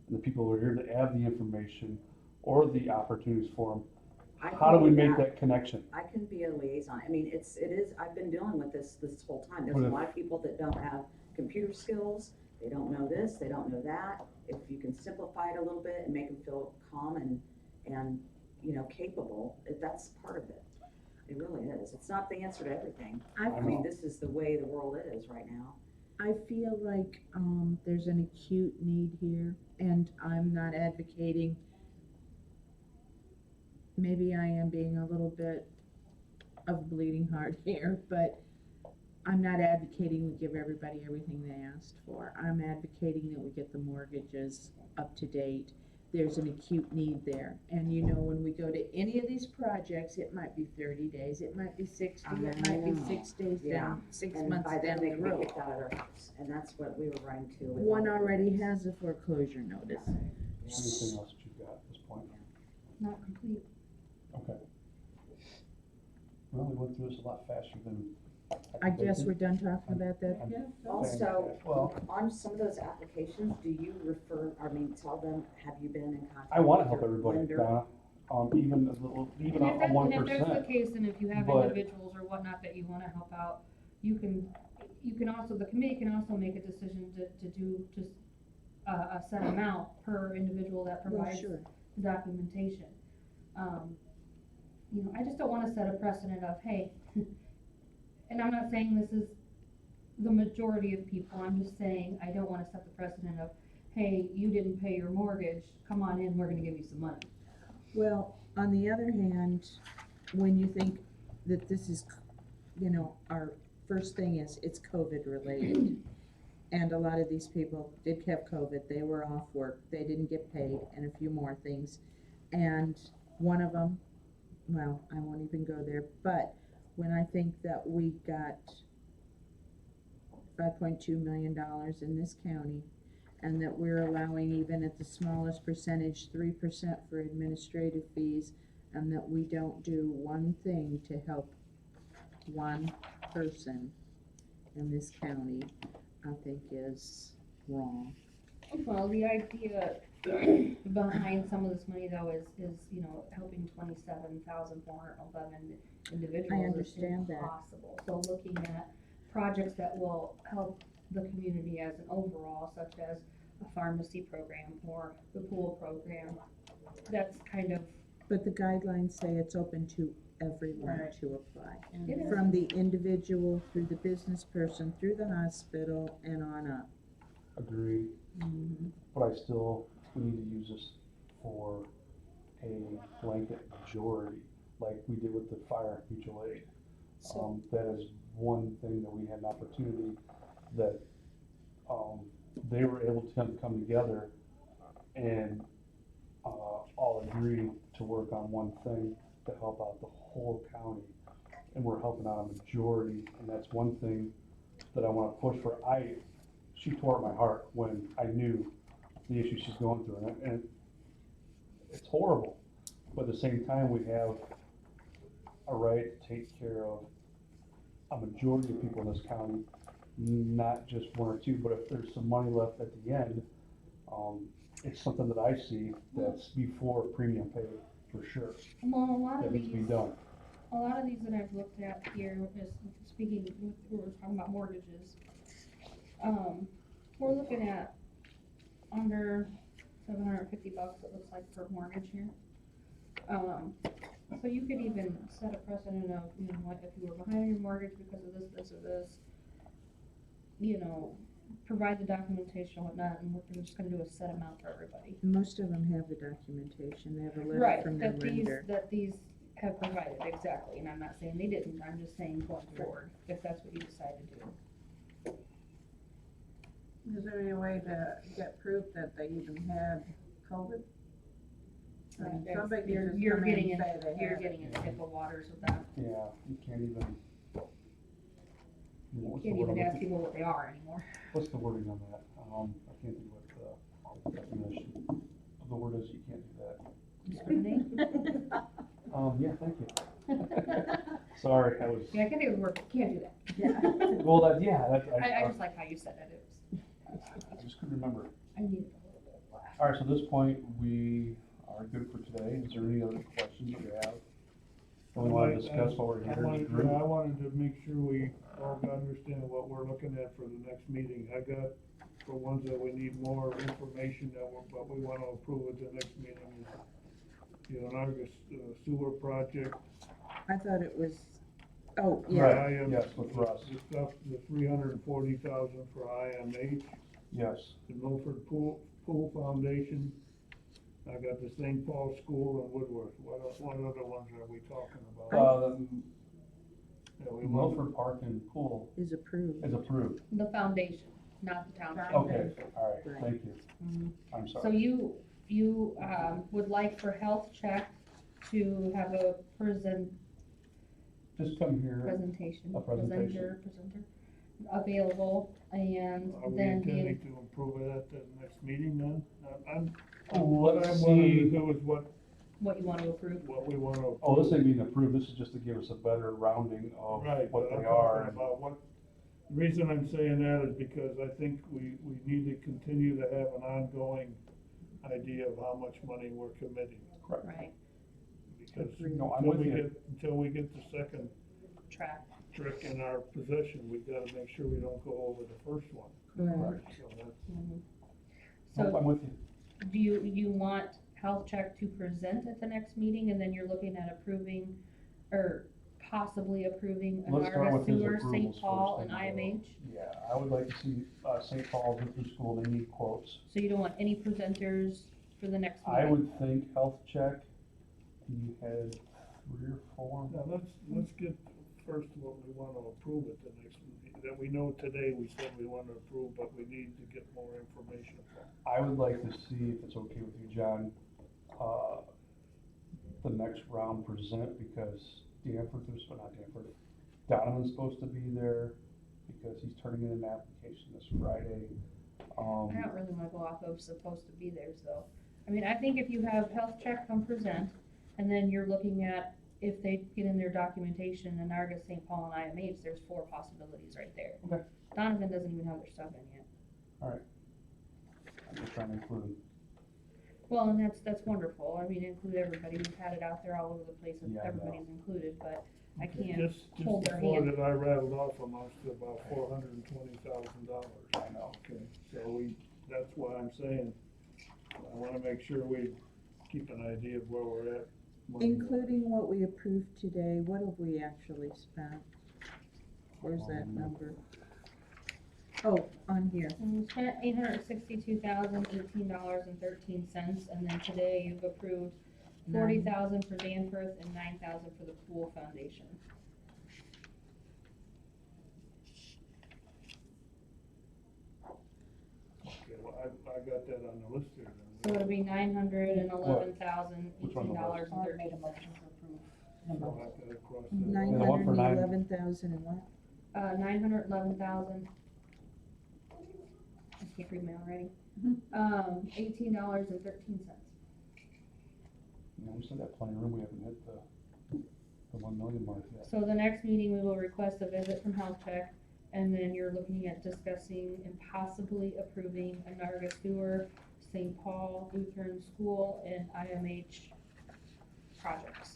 A: and the people over here that have the information or the opportunities for them,
F: I
A: how do
F: can
A: we
F: do
A: make that connection?
F: I can be a liaison. I mean, it is, I've been dealing with this whole time. There's
A: But
F: a
A: if-
F: lot of people that don't have computer skills, they don't know this, they don't know that. If you can simplify it a little bit and make them feel calm and, capable, that's part of it. It really is. It's not the answer to everything.
C: I
F: I mean, this is the way the world is right now.
C: I feel like, there's an acute need here, and I'm not advocating. Maybe I am being a little bit of a bleeding heart here, but I'm not advocating we give everybody everything they asked for. I'm advocating that we get the mortgages up to date. There's an acute need there, and when we go to any of these projects, it might be 30 days, it might be 60, it might be
F: know.
C: 6 days
F: Yeah.
C: down, 6
F: And
C: months
F: by then
C: down
F: they
C: the
F: can be
C: road.
F: kicked out of their house, and that's what we were running to. with
C: One
F: all the
C: already
F: programs.
C: has a foreclosure notice.
A: Anything else that you've got at this point?
B: Not complete.
A: Okay. Well, we went through this a lot faster than.
C: I guess we're done talking about that?
F: Also,
A: Well,
F: on some of those applications, do you tell them, have you been in contact?
A: I wanna
F: with
A: help
F: your
A: everybody,
F: lender?
A: Donna, even a little, even
B: And if
A: a
B: that,
A: 1%.
B: and if that's the case, and if you have
A: but-
B: individuals or whatnot that you wanna help out, you can also, the committee can also make a decision to a set amount per individual that
C: Well,
B: provides
C: sure.
B: the documentation. You know, I just don't wanna set a precedent of, hey, and I'm not saying this is the majority of people, I'm just saying, I don't wanna set the precedent of, hey, you didn't pay your mortgage, come on in, we're gonna give you some money.
C: Well, on the other hand, when you think that this is, you know, our first thing is, it's COVID related. And a lot of these people did have COVID, they were off work, they didn't get paid, and a few more things. And one of them, well, I won't even go there, but when I think that we got $5.2 million in this county, and that we're allowing, even at the smallest percentage, 3% for administrative fees, and that we don't do one thing to help one person in this county, I think is wrong.
B: Well, the idea behind some of this money though is, you know, helping 27,411 individuals is
C: understand that.
B: impossible. So looking at projects that will help the community as an overall, such as a pharmacy program or the pool program, that's kind of,
C: But the guidelines say it's open to everyone
E: Right.
C: to apply.
B: it is.
C: From the individual, through the business person, through the hospital, and on up.
A: Agreed, but I still, we need to use this for a blanket majority, like we did with the fire mutual aid. That is one thing that we had an opportunity that, they were able to come together and, all agree to work on one thing to help out the whole county. And we're helping out a majority, and that's one thing that I wanna push for. She tore at my heart when I knew the issue she's going through, and it's horrible. But at the same time, we have a right to take care of a majority of people in this county, not just one or two, but if there's some money left at the end, it's something that I see that's before premium pay, for sure,
B: Well, a lot
A: that
B: of
A: needs to be
B: these,
A: done.
B: a lot of these that I've looked at here is, speaking, we're talking about mortgages. We're looking at under $750, it looks like, per mortgage here. So you could even set a precedent of, you know, what, if you were behind on your mortgage because of this, or this, you know, provide the documentation and whatnot, and we're just gonna do a set amount for everybody.
C: Most of them have the documentation, they have a letter
B: Right,
C: from their
B: that these,
C: lender.
B: that these have provided, exactly, and I'm not saying they didn't, I'm just saying going forward, if that's what you decide to do.
E: Is there any way to get proof that they even had COVID? I mean,
B: That's-
E: somebody could
B: you're-
E: just
B: you're
E: come in and
B: getting in-
E: say they
B: You're
E: had it.
B: getting in HIPAA waters with that,
A: Yeah, you can't even.
B: you
A: what's the
B: can't
A: word
B: even
A: I'm
B: ask
A: looking-
B: people what they are anymore.
A: What's the wording on that? I can't think what the definition of the word is, you can't do that.
B: Discriminate?
A: Yeah, thank you. Sorry, I was,
B: Yeah, I can think of the word, but can't do that.
A: well, that, yeah, that,
B: I
A: I
B: just like how you said it,
A: just couldn't remember.
B: I needed a little bit of laugh.
A: All right, so at this point, we are good for today. Is there any other questions you have? And we wanna discuss what we're
D: I
A: here to
D: wanted,
A: group?
D: I wanted to make sure we all understand what we're looking at for the next meeting. I got, for ones that we need more information that but we wanna approve at the next meeting. You know, August sewer project.
C: I thought it was, oh, yeah,
A: Right, yes, with Russ.
D: The stuff, the 340,000 for IMH,
A: Yes,
D: the Milford Pool Foundation. I got the St. Paul School in Woodworth. What other ones are we talking about? Yeah, we want-
A: Milford Park and Pool
C: is approved.
A: is approved.
B: The foundation, not the township.
A: Okay, all right,
C: Right.
A: thank you.
B: Mhm.
A: I'm
B: So
A: sorry.
B: you, would like for health check to have a
A: Just come here.
B: presentation,
A: A presentation.
B: presenter available, and
D: Are we
B: then
D: intending to approve it at the next meeting then?
A: Oh,
D: What I
A: let's
D: wanted to
A: see.
D: do is what
B: what you want to approve.
D: we wanna approve.
A: Oh, this ain't being approved, this is just to give us a better rounding of
D: Right,
A: what
D: but I'm
A: they are.
D: talking about what, the reason I'm saying that is because I think we need to continue to have an ongoing idea of how much money we're committing.
A: Correct.
B: Right,
D: Because
A: No, I'm
D: until
A: with
D: we
A: you.
D: until we get the second
B: track.
D: trick in our possession, we gotta make sure we don't go over the first one.
C: Right.
D: So that's,
B: Mhm.
A: Nope,
B: So
A: I'm with you.
B: do you want health check to present at the next meeting, and then you're looking at approving, or possibly approving
A: Let's start
B: Anarga
A: with his
B: Sewer,
A: approvals
B: St.
A: first,
B: Paul, and
A: then we'll-
B: IMH?
A: Yeah, I would like to see, St. Paul's Lutheran School, they need quotes.
B: So you don't want any presenters for the next
A: I
B: meeting?
A: would think health check, you had 3 or 4.
D: Now, let's get first what we wanna approve at the next meeting, that we know today we said we wanna approve, but we need to get more information from.
A: I would like to see, if it's okay with you, John, the next round present, because Donovan's supposed to be there, because he's turning in an application this Friday.
B: I don't really wanna go off of supposed to be there, so, I mean, I think if you have health check come present, and then you're looking at if they get in their documentation, Anarga, St. Paul, and IMH, there's 4 possibilities right there.
A: Okay.
B: Donovan doesn't even have their stuff in yet.
A: I'm just trying to include,
B: Well, and that's wonderful, I mean, include everybody, we've had it out there all over the place, and
A: Yeah, I know.
B: everybody's included, but I
D: Okay,
B: can't
D: Just
B: hold
D: the
B: their
D: 4
B: hand.
D: that I rattled off amounts to about $420,000.
A: I know.
D: Okay, so that's why I'm saying, I wanna make sure we keep an idea of where we're at. money-wise.
C: Including what we approved today, what have we actually spent? Where's that number? Oh, on here.
B: We spent $862,018.13, and then today you've approved $40,000 for Danforth and $9,000 for the pool foundation.
D: Okay, well, I got that on the list here then.
B: So it'll be $911,018.13.
D: I'll have to cross that
C: Nine
D: off.
A: the one
C: hundred
A: for
C: and
A: nine-
C: 11,000 and what?
B: 911,000. I can't read my own writing.
C: Mhm.
B: $18.13.
A: we still got plenty of room, we haven't hit the 1 million mark yet.
B: So the next meeting, we will request a visit from Health Tech, and then you're looking at discussing and possibly approving Anarga Sewer, St. Paul Lutheran School, and IMH projects.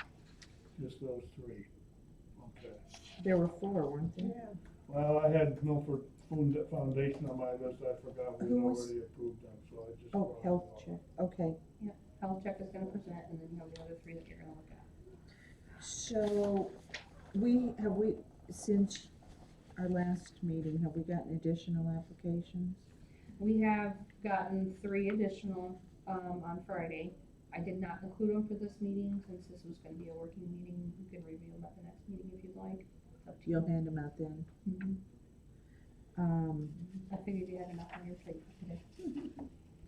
D: Just those 3, okay.
C: There were 4, weren't there?
D: Well, I had Milford Foundation on my list, I forgot we'd
C: Who was-
D: already approved them, so I just.
C: Oh,
D: crossed it
C: health
D: off.
C: check, okay.
B: Health Tech is gonna present, and then you have the other 3 that you're gonna look at.
C: So, since our last meeting, have we gotten additional applications?
B: We have gotten 3 additional, on Friday. I did not include them for this meeting, since this was gonna be a working meeting. You can review them at the next meeting if you'd like. It's up to you.
C: You'll hand them out then?
B: Mhm. I figured you had enough on your plate for today.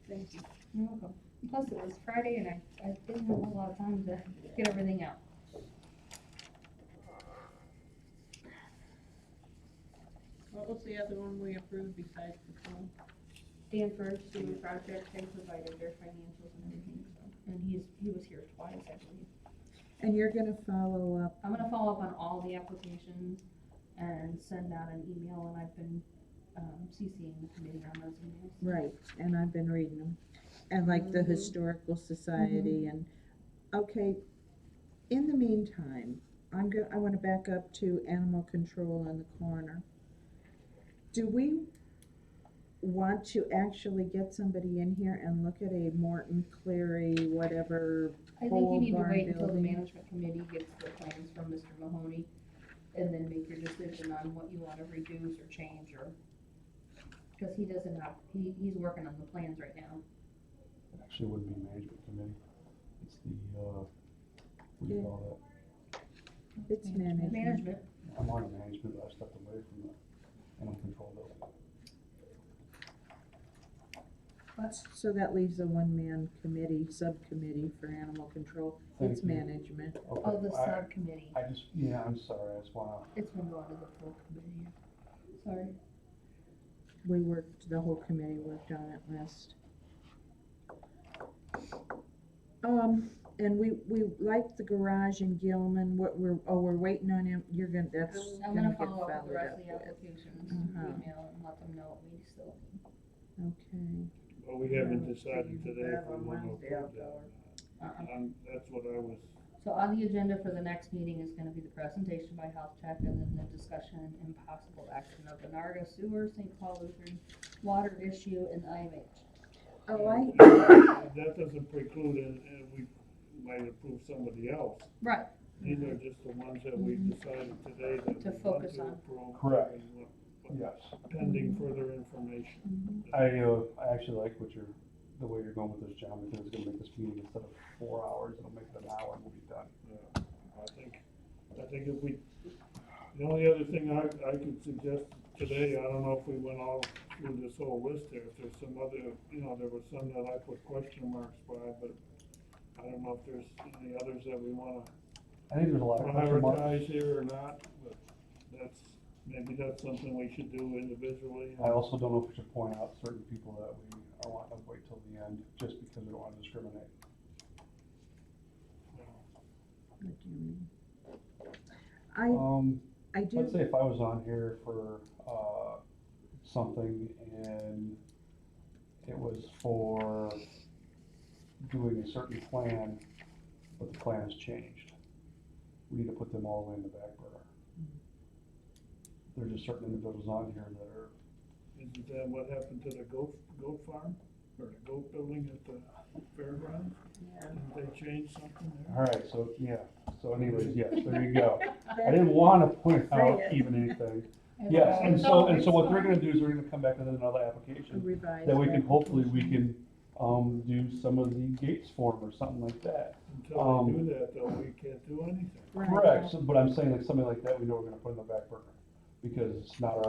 E: Thank you.
B: You're welcome. Plus, it was Friday, and I didn't have a whole lot of time to get everything out.
E: What was the other one we approved besides the phone?
B: Danforth Sewer Project, they provided their financials and everything, so, and he was here twice, I believe.
C: And you're gonna follow up,
B: I'm gonna follow up on all the applications and send out an email, and I've been, CCing the committee on those emails.
C: right, and I've been reading them, and like the
B: Mhm.
C: Historical Society and, okay, in the meantime, I wanna back up to animal control in the corner. Do we want to actually get somebody in here and look at a Morton Cleary, whatever,
B: I think
C: Whole
B: you need to
C: barn
B: wait until the
C: building.
B: management committee gets the plans from Mr. Mahoney, and then make your decision on what you wanna reduce or change, or, cause he doesn't have, he's working on the plans right now.
A: It actually wouldn't be management committee, it's the, what do you call that?
C: it's management.
B: Management,
A: I'm on management, but I stepped away from the animal control building.
C: So that leaves a one-man committee, subcommittee for animal control, it's
A: Thank you.
C: management.
B: oh, the
A: Okay,
B: subcommittee,
A: I just, yeah, I'm sorry, I just wanna,
B: it's been going to the full committee, sorry.
C: The whole committee worked on it last. And we like the garage in Gilman, we're waiting on him, that's
B: I'm
C: gonna
B: gonna
C: get
B: follow up with
C: followed
B: the rest
C: up
B: of the
C: with.
B: applications,
C: Uh-huh.
B: email and let them know what we still need.
C: Okay,
D: Well, we haven't
E: Yeah,
D: decided
E: so you
D: today
E: have
D: if we
E: on
D: wanna
E: Wednesday,
D: approve that.
E: I'll
D: That's what I was,
B: So on the agenda for the next meeting is gonna be the presentation by Health Tech, and then the discussion and possible action of the Narga Sewer, St. Paul Lutheran water issue, and IMH.
C: Oh, I,
D: That doesn't preclude, and we might approve somebody else.
B: Right.
D: These are just the ones that we decided today that
B: To
D: we want
B: focus
D: to
B: on.
D: approve.
A: Correct.
D: and what-
A: Yes.
D: Pending further information.
A: I actually like the way you're going with this, John, because it's gonna make this meeting, instead of 4 hours, it'll make it an hour and we'll be done.
D: Yeah, I think if we, the only other thing I could suggest today, I don't know if we went all through this whole list there, if there's some other, there was some that I put question marks by, but I don't know if there's any others that we wanna
A: I think there's a lot of question marks.
D: prioritize here or not, but maybe that's something we should do individually.
A: I also don't know if we should point out certain people that we are wanting to wait till the end, just because we don't wanna discriminate.
C: what do you mean? I
A: Let's
C: do,
A: say if I was on here for, something and it was for doing a certain plan, but the plan has changed, we need to put them all the way in the back burner. There's just certain individuals on here that are,
D: Isn't that what happened to the goat farm, or the goat building at the fairgrounds?
E: Yeah.
D: Didn't they change something there?
A: all right, so, yeah, so anyways, yes, there you go. I didn't wanna point out
E: Say it.
A: even anything. Yes, and so what they're gonna do is they're gonna come back with another application,
C: revise.
A: that we can, hopefully, we can, do some of the gates for them or something like that.
D: Until they do that, though, we can't do anything.
A: Correct, so, but I'm saying like something like that, we know we're gonna put in the back burner, because it's not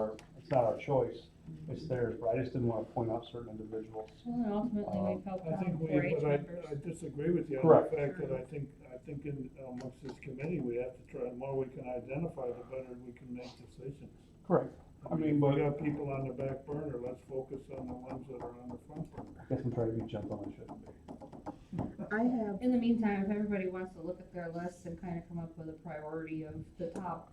A: our choice, it's theirs, but I just didn't wanna point out certain individuals.
B: Well, and ultimately, we've helped
D: I
B: out
D: think we,
B: 4-H
D: but
B: members.
D: I disagree with you on
A: Correct.
D: the fact that I think in, amongst this committee, we have to try, the more we can identify, the better we can make decisions.
A: Correct, I mean,
D: If
A: but
D: we got people on the back burner, let's focus on the ones that are on the front burner.
A: I guess I'm trying to be gentle, I shouldn't be.
C: I have,
B: In the meantime, if everybody wants to look at their lists and kind of come up with a priority of the top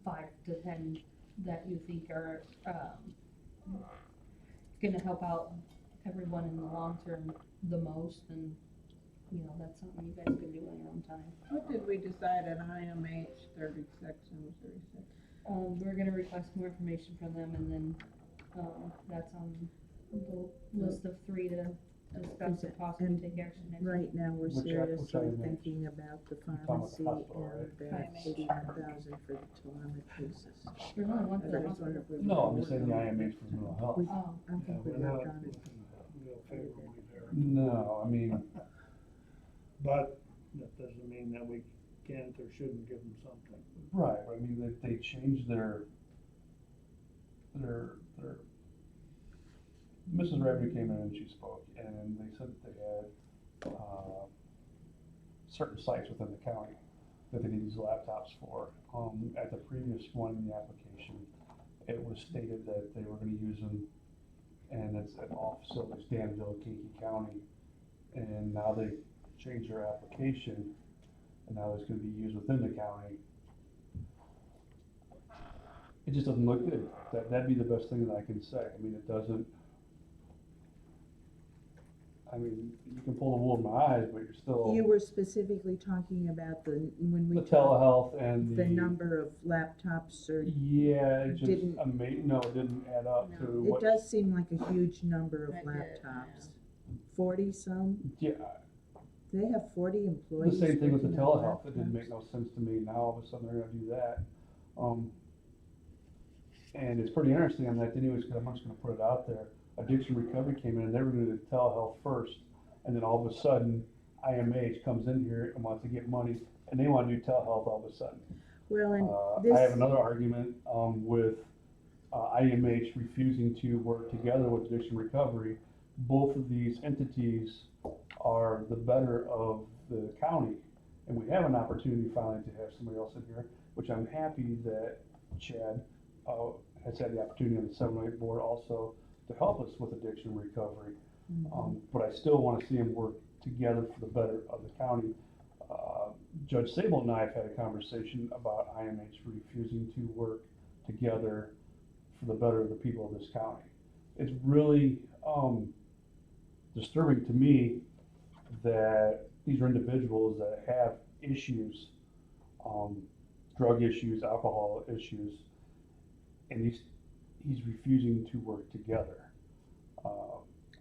B: 5 to 10 that you think are, gonna help out everyone in the long term the most, then, that's something you guys can do on your own time.
E: What did we decide on IMH 36 and 36?
B: We're gonna request more information from them, and then, that's on the list of 3 to discuss and possibly
C: and
B: take action next.
C: right now, we're
A: Which
C: seriously
A: item is?
C: thinking about the
A: talking about the
C: pharmacy
A: hospital,
C: and
E: right?
C: that 81,000 for the telemedicine.
B: There's only one for the
C: I was
B: hospital.
C: wondering if we
A: No,
C: were
A: I'm just saying the
C: working on it.
A: IMH for mental health.
C: We-
B: Oh,
C: I think we
D: We're not
C: worked on it.
D: looking real favorably there.
A: No, I mean,
D: But that doesn't mean that we can't or shouldn't give them something.
A: right, I mean, they changed their, Mrs. Revenue came in and she spoke, and they said that they had, certain sites within the county that they need these laptops for. At the previous one in the application, it was stated that they were gonna use them, and it's at all facilities, Danville, Kinky County, and now they changed their application, and now it's gonna be used within the county. It just doesn't look good. That'd be the best thing that I can say. I mean, it doesn't, I mean, you can pull the wool over my eyes, but you're still,
C: You were specifically talking about when we
A: the
C: talked,
A: telehealth and
C: the number of laptops or,
A: yeah, it just,
C: didn't-
A: no, it didn't add up
E: No.
A: to
C: it
A: what,
C: does seem like a huge number of
E: That did,
C: laptops. 40 some,
A: yeah,
C: they have 40
A: the
C: employees.
A: same thing with the
C: working on
A: telehealth. It didn't
C: laptops.
A: make no sense to me. Now all of a sudden they're gonna do that. And it's pretty interesting. I'm like, anyways, cause I'm just gonna put it out there. Addiction Recovery came in and they were gonna do telehealth first. And then all of a sudden, IMH comes in here and wants to get money and they wanna do telehealth all of a sudden.
C: Well, and
A: I have
C: this,
A: another argument, with, IMH refusing to work together with Addiction Recovery. Both of these entities are the better of the county. And we have an opportunity finally to have somebody else in here, which I'm happy that Chad, has had the opportunity on the 708 board also to help us with addiction recovery. But I still wanna see them work together for the better of the county. Judge Sable and I have had a conversation about IMH refusing to work together for the better of the people of this county. It's really, disturbing to me that these are individuals that have issues, drug issues, alcohol issues, and he's refusing to work together.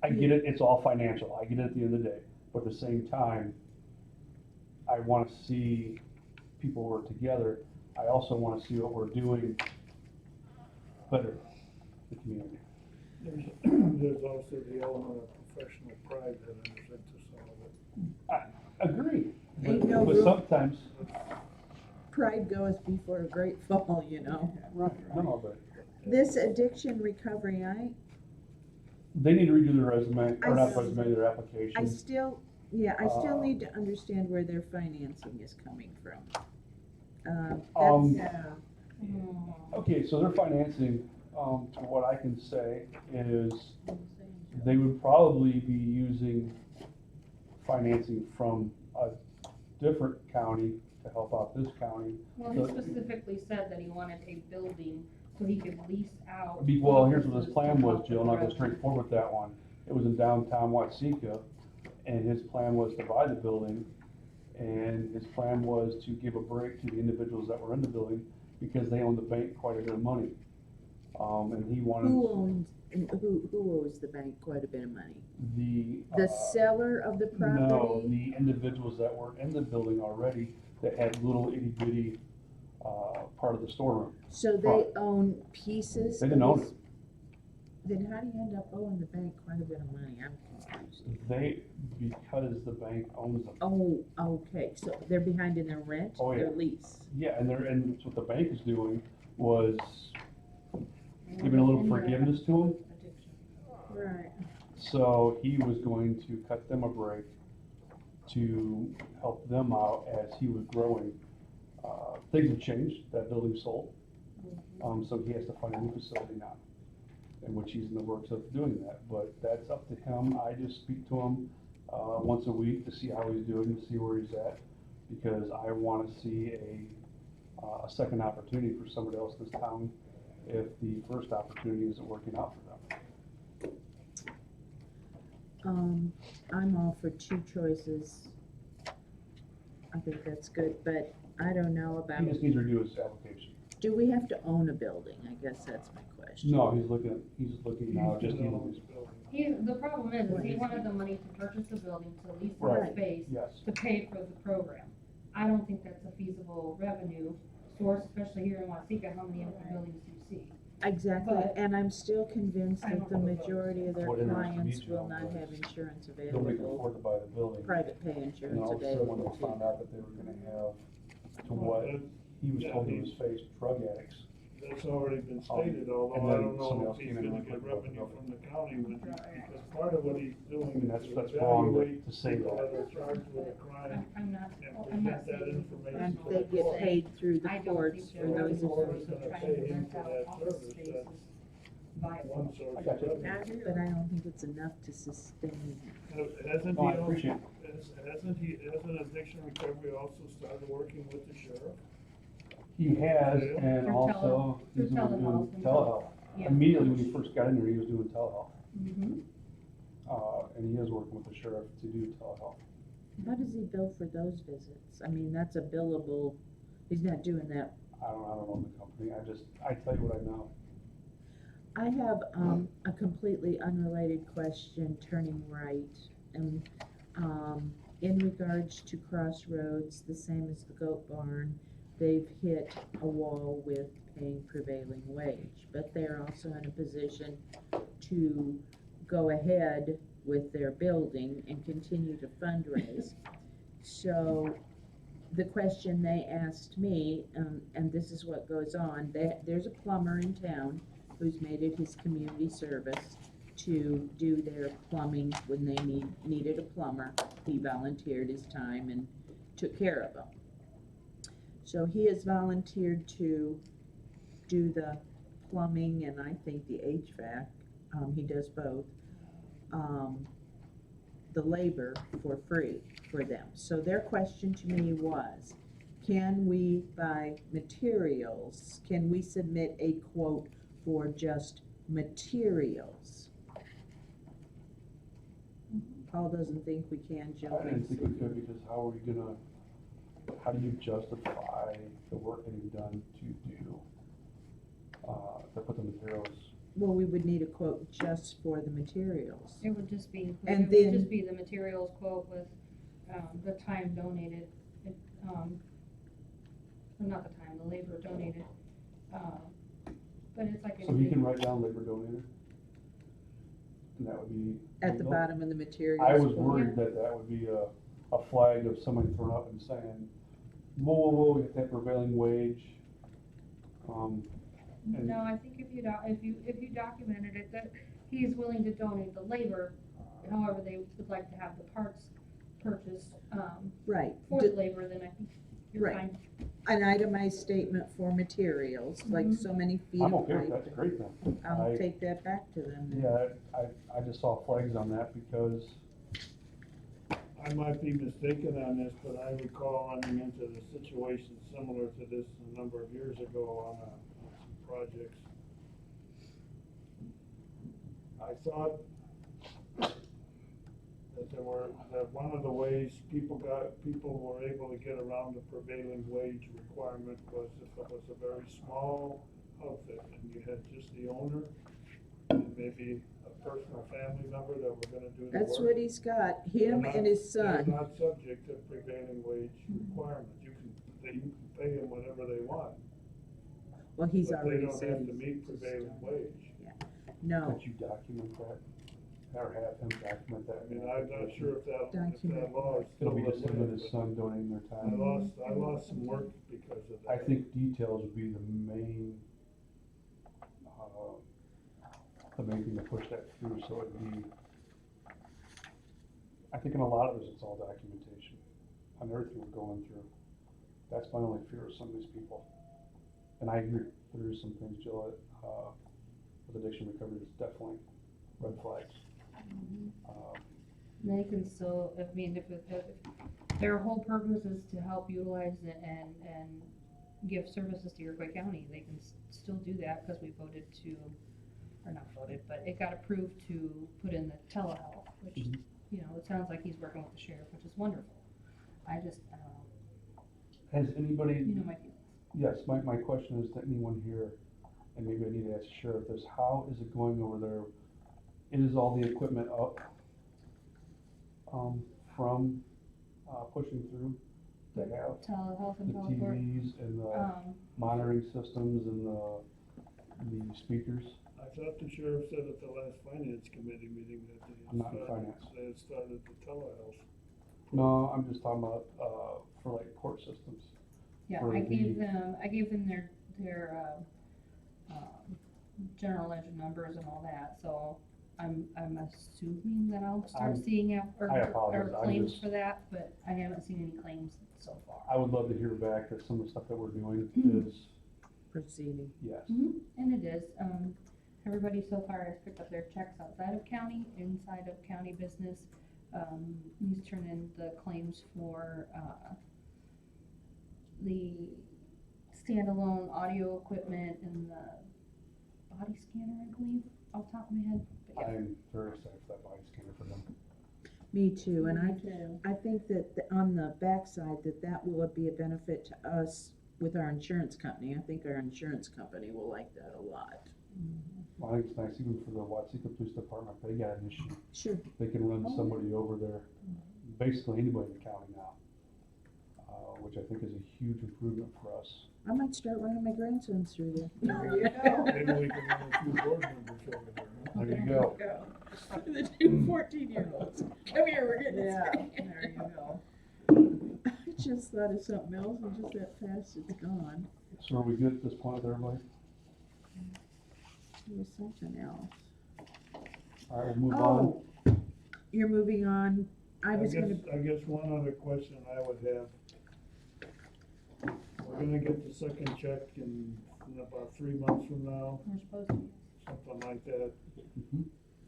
A: I get it, it's all financial, I get it at the end of the day, but at the same time, I wanna see people work together. I also wanna see what we're doing better in the community.
D: There's also the element of professional pride that enters into some of it.
A: I agree,
C: Ain't no
A: but
C: room-
A: sometimes,
C: Pride goes before a great fall, you know.
A: right, no, but
C: This addiction recovery,
A: they need to redo their resume, or not
C: I-
A: resume, their
C: I
A: application.
C: still need to understand where their financing is coming from. That's,
E: Yeah.
A: Okay, so their financing, to what I can say is, they would probably be using financing from a different county to help out this county.
B: Well, he specifically said that he wanted a building so he could lease out.
A: Well, here's what his
B: offices
A: plan
B: to
A: was,
B: help
A: Jill, and
B: with
A: I'll go
B: the
A: straight forward with that one. It was in downtown Watsika, and his plan was to buy the building, and his plan was to give a break to the individuals that were in the building, because they owned the bank quite a bit of money. And he wanted.
C: who owes the bank quite a bit of money?
A: The.
C: The seller of the
A: No,
C: property?
A: the individuals that were in the building already that had little itty bitty, part of the storeroom.
C: So they own pieces?
A: They didn't
C: of
A: own
C: this- Then how do you end up owing the bank quite a bit of money? I'm confused.
A: Because the bank owns them.
C: Oh, okay, so they're behind in their rent,
A: Oh, yeah.
C: their lease?
A: Yeah, and what the bank is doing was giving a little forgiveness to them.
C: Right.
A: So he was going to cut them a break to help them out as he was growing. Things have changed, that building sold, so he has to find a new facility now, in which he's in the works of doing that, but that's up to him. I just speak to him, once a week to see how he's doing, to see where he's at, because I wanna see a second opportunity for somebody else in this town if the first opportunity isn't working out for them.
C: I'm all for two choices. I think that's good, but I don't know about,
A: He just needs to redo his application.
C: do we have to own a building? I guess that's my question.
A: No, he's looking now, just
D: He's
A: using,
B: The problem is he wanted the money to purchase the building, to lease the
A: Right.
B: space,
A: yes.
B: to pay for the program. I don't think that's a feasible revenue source, especially here in Waseca, how many empty buildings do you see?
C: Exactly,
B: But-
C: and I'm still convinced
B: I
C: that
B: don't
C: the
B: know about
C: majority of their
A: What interests me,
C: clients
A: Jill,
C: will not
A: was
C: have insurance
A: Nobody could
C: available,
A: afford to buy the building.
C: private pay
A: And then
C: insurance
A: all of a sudden, when
C: available
A: they found
C: too.
A: out that they were gonna have, to what he was told to his face, drug addicts.
D: That's already been stated,
A: and
D: although I
A: then
D: don't know
A: somebody
D: if
A: else
D: he's
A: came in
D: gonna
A: and
D: get
A: looked at the
D: revenue
A: building.
D: from the county when because part of what he's doing
A: I mean,
D: is
A: that's
D: to
A: wrong
D: evaluate
A: to say
D: people
A: that.
D: that are charged with a crime
B: I'm not
D: and present that
B: saying.
D: information
C: And
D: to
C: they
D: the
C: get
D: court.
C: paid through the
B: I don't
C: courts
B: think
C: for
B: there
C: those
B: is a
D: Or
B: source
D: is
B: of
D: gonna
B: trying
D: pay
B: to
D: him
B: rent
D: for
B: out
D: that
B: office
D: service,
B: spaces
D: that's
B: viable.
D: one source
A: I
D: of
A: got you.
D: revenue.
C: But I don't think it's enough to sustain.
D: Hasn't
A: No, I
D: he
A: appreciate
D: also, hasn't addiction recovery also started working with the sheriff?
A: He has,
D: Yeah.
A: and
B: Through
A: also,
B: through
A: he's doing
B: telehealth and
A: telehealth.
B: Yeah.
A: Immediately when he first got in there, he was doing telehealth,
B: Mhm.
A: and he is working with the sheriff to do telehealth.
C: How does he bill for those visits? I mean, that's a billable, he's not doing that.
A: I don't know the company, I tell you what I know.
C: I have, a completely unrelated question, turning right, and, in regards to Crossroads, the same as the Goat Barn, they've hit a wall with paying prevailing wage, but they're also in a position to go ahead with their building and continue to fundraise. So, the question they asked me, and this is what goes on, there's a plumber in town who's made it his community service to do their plumbing when they needed a plumber. He volunteered his time and took care of them. So he has volunteered to do the plumbing and I think the HVAC, he does both, the labor for free for them. So their question to me was, can we buy materials? Can we submit a quote for just materials? Paul doesn't think we can, Jill
A: I didn't
C: thinks
A: think we could, because how do you justify the work getting done to put the materials
C: Well, we would need a quote just for the materials.
B: It would just be,
C: And
B: it would
C: then-
B: just be the materials quote with, the time donated, or not the time, the labor donated, but it's like.
A: So he can write down labor donated? And that would be.
C: At the
A: legal?
C: bottom of the materials.
A: I was
C: quote.
A: worried that that would be a flag of somebody throwing up and saying, whoa, whoa, whoa, we have that prevailing wage. And-
B: No, I think if you documented it, that he's willing to donate the labor, however, they would like to have the parts purchased,
C: Right,
B: for the labor, then I think you're
C: Right.
B: fine.
C: an itemized statement for materials, like so many feet
A: I'm
C: of
A: okay with that,
C: pipe.
A: that's great then.
C: I'll
A: I-
C: take that back to them then.
A: Yeah, I just saw flags on that because,
D: I might be mistaken on this, but I recall running into the situation similar to this a number of years ago on some projects. I thought that one of the ways people were able to get around the prevailing wage requirement was if it was a very small outfit and you had just the owner and maybe a personal family member that were gonna do the work.
C: That's what he's got, him
D: They're
C: and
D: not-
C: his
D: They're
C: son.
D: not subject to prevailing wage requirements. You can pay them whatever they want.
C: Well, he's
D: But they
C: already
D: don't
C: said.
D: have to meet prevailing wage.
C: No,
A: could you document that? Or have him document that?
D: I mean, I'm not sure if that
C: Document.
D: law is.
A: It'll be
D: still
A: just him
D: in
A: and his
D: place,
A: son donating their
D: but
A: time.
D: I lost some work because of that.
A: I think details would be the main thing to push that through, so it'd be, I think in a lot of this, it's all documentation, on everything we're going through. That's my only fear of some of these people. And I agree, there is some things, Jill, with addiction recovery is definitely red flags.
B: They can still, I mean, if their whole purpose is to help utilize it and give services to Iroquois County, they can still do that, because we voted to, or not voted, but it got approved to put in the telehealth, which,
A: Mhm.
B: you know, it sounds like he's working with the sheriff, which is wonderful. I just, I don't know,
A: Has anybody,
B: you know my feelings.
A: yes, my question is to anyone here, and maybe I need to ask the sheriff this, how is it going over there? Is all the equipment up, from, pushing through to have
B: Telehealth
A: the
B: and teleport,
A: TVs and the monitoring systems and the speakers?
D: I thought the sheriff said at the last finance committee meeting that
A: I'm not in finance.
D: they had started the telehealth.
A: No, I'm just talking about, for like court systems.
B: yeah,
A: for
B: I
A: the-
B: gave them their, general ledger numbers and all that, so I'm assuming that I'll start
A: I'm-
B: seeing
A: I apologize, I'm
B: claims
A: just-
B: for that, but I haven't seen any claims so far.
A: I would love to hear back that some of the stuff that we're doing
B: Mhm.
A: is,
C: proceeding.
A: yes.
B: And it is, everybody so far has picked up their checks outside of county, inside of county business. He's turned in the claims for, the standalone audio equipment and the body scanner, I believe, off the top of my head, but yeah.
A: I'm very excited for that body scanner for them.
C: Me too, and
B: Me too.
C: I think that on the backside, that will be a benefit to us with our insurance company. I think our insurance company will like that a lot.
A: Well, I think it's nice even for the Watsika Police Department, if they got an issue,
C: Sure.
A: they can run
B: Oh, yeah.
A: somebody over there, basically anybody in the county now, which I think is a huge improvement for us.
C: I might start running my grandsons through there.
B: There you go.
D: Maybe we can run a few board members over there, huh?
A: There you go.
C: The two 14-year-olds. Come here, we're getting
E: Yeah,
C: this.
E: there you go.
C: I just thought of something else and just that fast it's gone.
A: So are we good at this point with everybody?
C: There was something else.
A: All right, we'll move on.
C: Oh, you're moving on. I was gonna,
D: I guess one other question I would have. We're gonna get the second check in about 3 months from now,
B: We're supposed to.
D: something like that.
A: Mhm.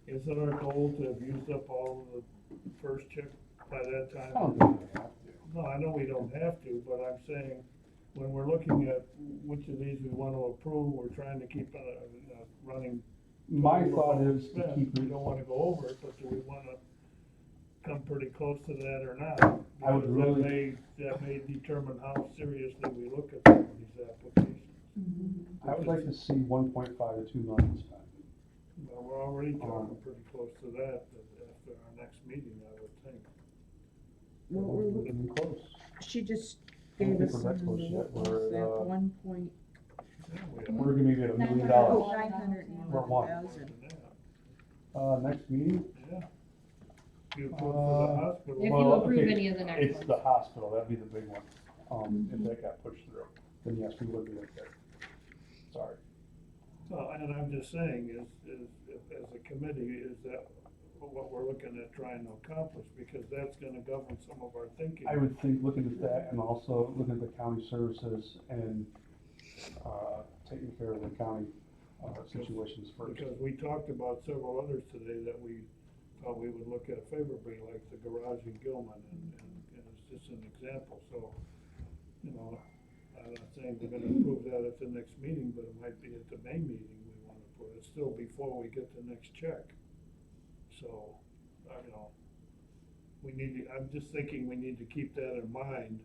D: Is it our goal to have used up all of the first check by that time?
A: I don't think we have to.
D: No, I know we don't have to, but I'm saying, when we're looking at which of these we want to approve, we're trying to keep a running.
A: My
D: total
A: thought
D: of what
A: is
D: we
A: to
D: spent.
A: keep
D: We
A: it,
D: don't want to go over it, but do we want to come pretty close to that or not?
A: I would
D: Because
A: really-
D: that may determine how seriously we look at some of these applications.
A: I would like to see 1.5 to 2 million spent.
D: Well, we're already talking pretty close to that, after our next meeting, I would think.
C: What
A: We're
C: were we,
A: getting close.
C: she just
A: I don't
C: gave
A: think
C: us
A: we're
C: a
A: that
C: number,
A: close yet.
C: what was
A: We're,
C: that, 1 point,
D: Yeah, we are.
A: We're gonna be at $1 million.
C: oh,
A: We're one.
C: 911,000.
A: Next meeting?
D: Yeah. You approve for the
A: Uh,
D: hospital.
B: If
A: Well,
B: you approve
A: okay,
B: any of the next
A: It's
B: ones.
A: the hospital, that'd be the big one. If
C: Mhm.
A: that got pushed through, then yes, we would be okay. Sorry.
D: Well, and I'm just saying, if, as a committee, is that what we're looking at trying to accomplish? Because that's gonna govern some of our thinking.
A: I would think looking at that and also looking at the county services and, taking care of the county, situations first.
D: Because we talked about several others today that we thought we would look at favorably, like the garage in Gilman, and it's just an example, so, you know, I'm not saying we're gonna approve that at the next meeting, but it might be at the May meeting we wanna put it, still before we get the next check. So, you know, we need to, I'm just thinking we need to keep that in mind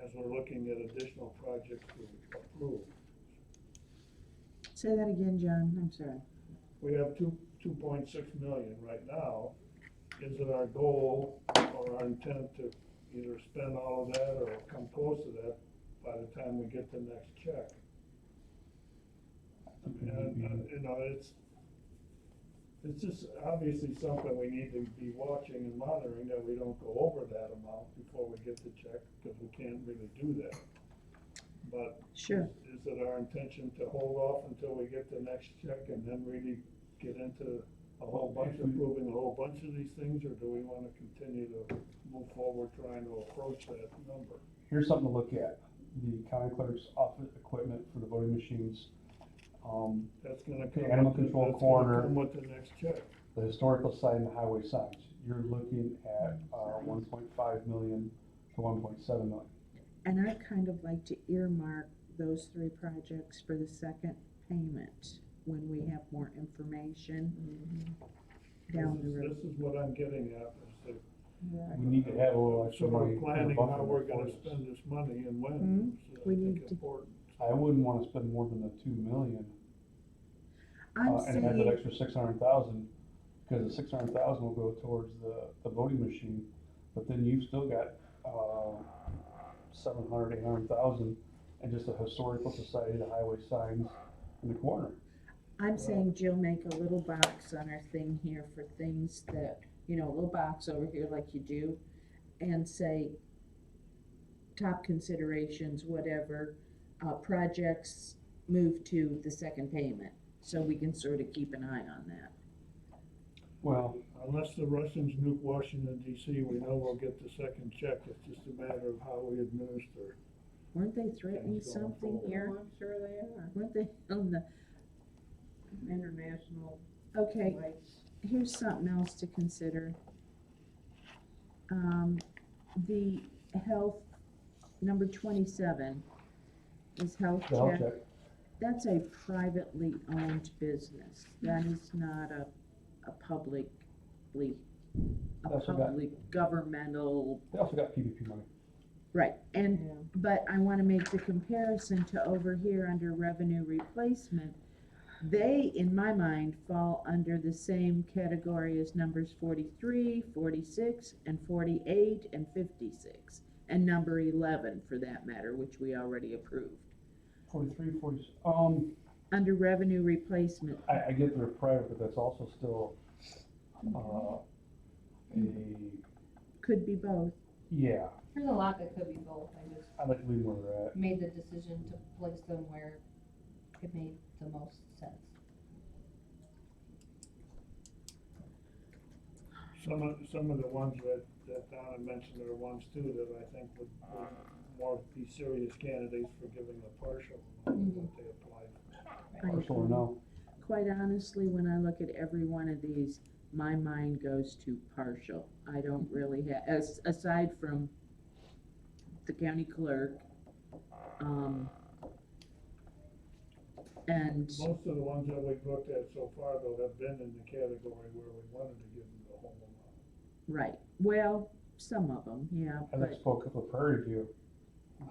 D: as we're looking at additional projects to approve.
C: Say that again, John, I'm sorry.
D: We have 2.6 million right now. Is it our goal or our intent to either spend all of that or come close to that by the time we get the next check? And, you know, it's just obviously something we need to be watching and monitoring, that we don't go over that amount before we get the check, because we can't really do that. But
C: Sure.
D: is it our intention to hold off until we get the next check and then really get into a whole bunch, approving a whole bunch of these things, or do we wanna continue to move forward trying to approach that number?
A: Here's something to look at, the county clerk's office equipment for the voting machines,
D: That's gonna
A: The
D: come.
A: animal
D: with the-
A: control
D: that's gonna
A: coroner.
D: come with the next check.
A: the historical side and the highway signs. You're looking at, 1.5 million to 1.7 million.
C: And I'd kind of like to earmark those 3 projects for the second payment when we have more information down the road.
D: This is what I'm getting at, is
A: We need to have a little
D: that
A: extra
D: sort
A: money.
D: of
A: in the
D: planning
A: buffer
D: how we're
A: for
D: gonna
A: this.
D: spend this money and when,
C: Mhm.
D: is,
C: We
D: I think,
C: need to-
D: important.
A: I wouldn't wanna spend more than the 2 million,
C: I'm
A: and have that
C: saying,
A: extra 600,000, because the 600,000 will go towards the voting machine, but then you've still got, 700, 800,000, and just the historical society, the highway signs in the corner.
C: I'm saying Jill make a little box on our thing here for things that, you know, a little box over here like you do, and say top considerations, whatever, projects move to the second payment, so we can sort of keep an eye on that.
A: Well,
D: Unless the Russians nuke Washington DC, we know we'll get the second check, it's just a matter of how we administer.
C: Weren't they threatening
D: Things going
C: something
D: forward.
C: here?
E: Oh, I'm sure they are.
C: Weren't they on the,
E: International
C: okay,
E: rights.
C: here's something else to consider. The health, number 27 is health
A: the health
C: check.
A: check,
C: That's a privately owned business. That is not a public governmental,
A: they also got PPP money.
C: right, and,
E: Yeah.
C: but I wanna make the comparison to over here under revenue replacement. They, in my mind, fall under the same category as numbers 43, 46, and 48, and 56, and number 11 for that matter, which we already approved.
A: 43, 40,
C: Under revenue replacement,
A: I get they're private, but that's also still, a,
C: could be both.
A: yeah,
B: There's a lot that could be both, I just
A: I'd like to leave where they're at.
B: made the decision to place them where it made the most sense.
D: Some of the ones that Donna mentioned are ones too that I think would more be serious candidates for giving a partial amount of what they applied for.
C: I
A: Partial or
C: agree.
A: no,
C: Quite honestly, when I look at every one of these, my mind goes to partial. I don't really have, aside from the county clerk, and,
D: Most of the ones that we've looked at so far though have been in the category where we wanted to give them the whole amount.
C: right, well, some of them, yeah,
A: I
C: but,
A: spoke up with Prairie View.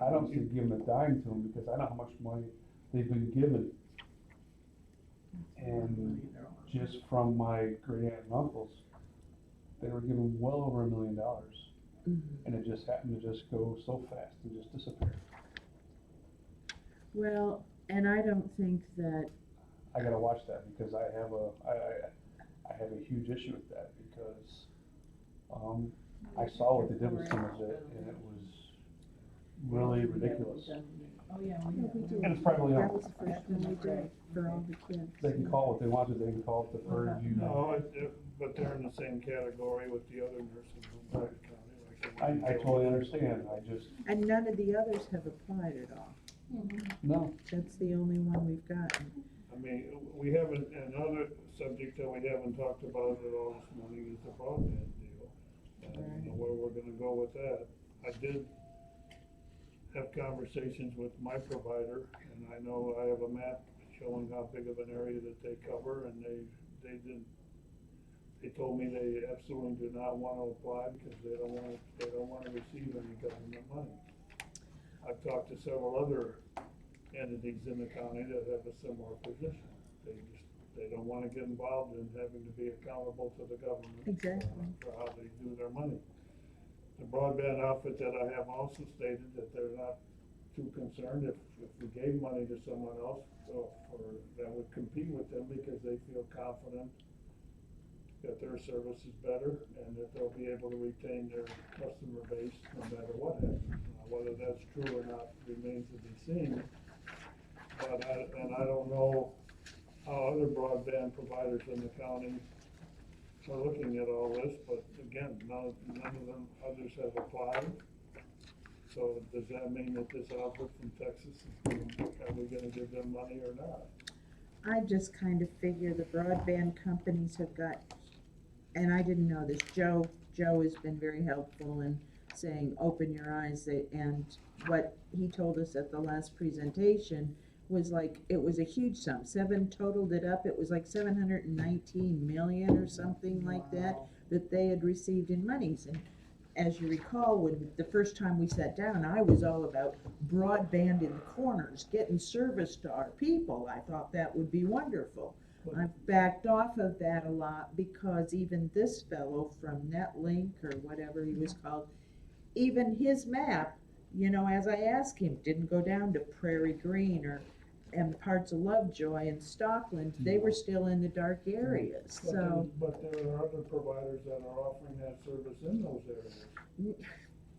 A: I don't see giving a dime to them because I know how much money they've been given. And just from my great aunt and uncles, they were given well over $1 million.
C: Mhm.
A: And it just happened to just go so fast and just disappear.
C: Well, and I don't think that,
A: I gotta watch that because I have a huge issue with that because, I saw what they did with some of it and it was really ridiculous.
E: Oh, yeah,
C: yeah, we did.
A: And it's probably,
C: That was the first one we did for all the kids.
A: they can call it what they want to, they can call it deferred, you know.
D: No, but they're in the same category with the other nursing homes in the county, like the one
A: I
D: in
A: totally
D: Georgia.
A: understand, I just,
C: And none of the others have applied at all.
A: no,
C: That's the only one we've gotten.
D: I mean, we haven't, another subject that we haven't talked about at all this morning is the broadband deal. And I don't know where we're gonna go with that. I did have conversations with my provider, and I know I have a map showing how big of an area that they cover, and they told me they absolutely do not wanna apply because they don't wanna receive any government money. I've talked to several other entities in the county that have a similar position. They don't wanna get involved in having to be accountable to the government.
C: Exactly.
D: For how they do their money. The broadband outfit that I have also stated that they're not too concerned if we gave money to someone else, that would compete with them because they feel confident that their service is better and that they'll be able to retain their customer base no matter what happens. Whether that's true or not remains to be seen. But I don't know how other broadband providers in the county are looking at all this, but again, none of them, others have applied. So does that mean that this outfit from Texas are we gonna give them money or not?
C: I just kind of figure the broadband companies have got, and I didn't know this, Joe has been very helpful in saying, open your eyes, and what he told us at the last presentation was like, it was a huge sum, totaled it up, it was like 719 million or something like that they had received in monies. And as you recall, when the first time we sat down, I was all about broadband in the corners, getting service to our people. I thought that would be wonderful. I've backed off of that a lot because even this fellow from Netlink or whatever he was called, even his map, you know, as I asked him, didn't go down to Prairie Green and parts of Lovejoy and Stockland. They were still in the dark areas, so.
D: But there are other providers that are offering that service in those areas.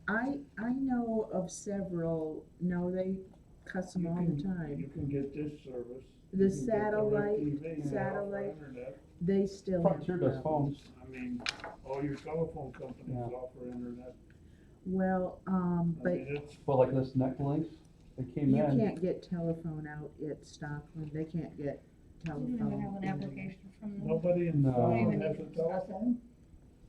C: I know of several, no, they cuss them all the time.
D: You can get this service.
C: The
D: you can get
C: satellite,
D: DirecTV, they offer
C: satellite,
D: internet.
C: they still have
A: Frontier does
C: problems.
A: phones.
D: I mean, all your telephone companies
A: Yeah.
D: offer internet.
C: Well,
D: I
C: but
D: mean, it's,
A: Well, like this Netflix, they came
C: you
A: in,
C: can't get telephone out at Stockland, they can't get
B: You don't even have
C: telephone.
B: an application from them.
D: nobody in
A: No.
B: Don't
D: town
B: even
D: has
B: need
D: a
B: to discuss it.
D: telephone?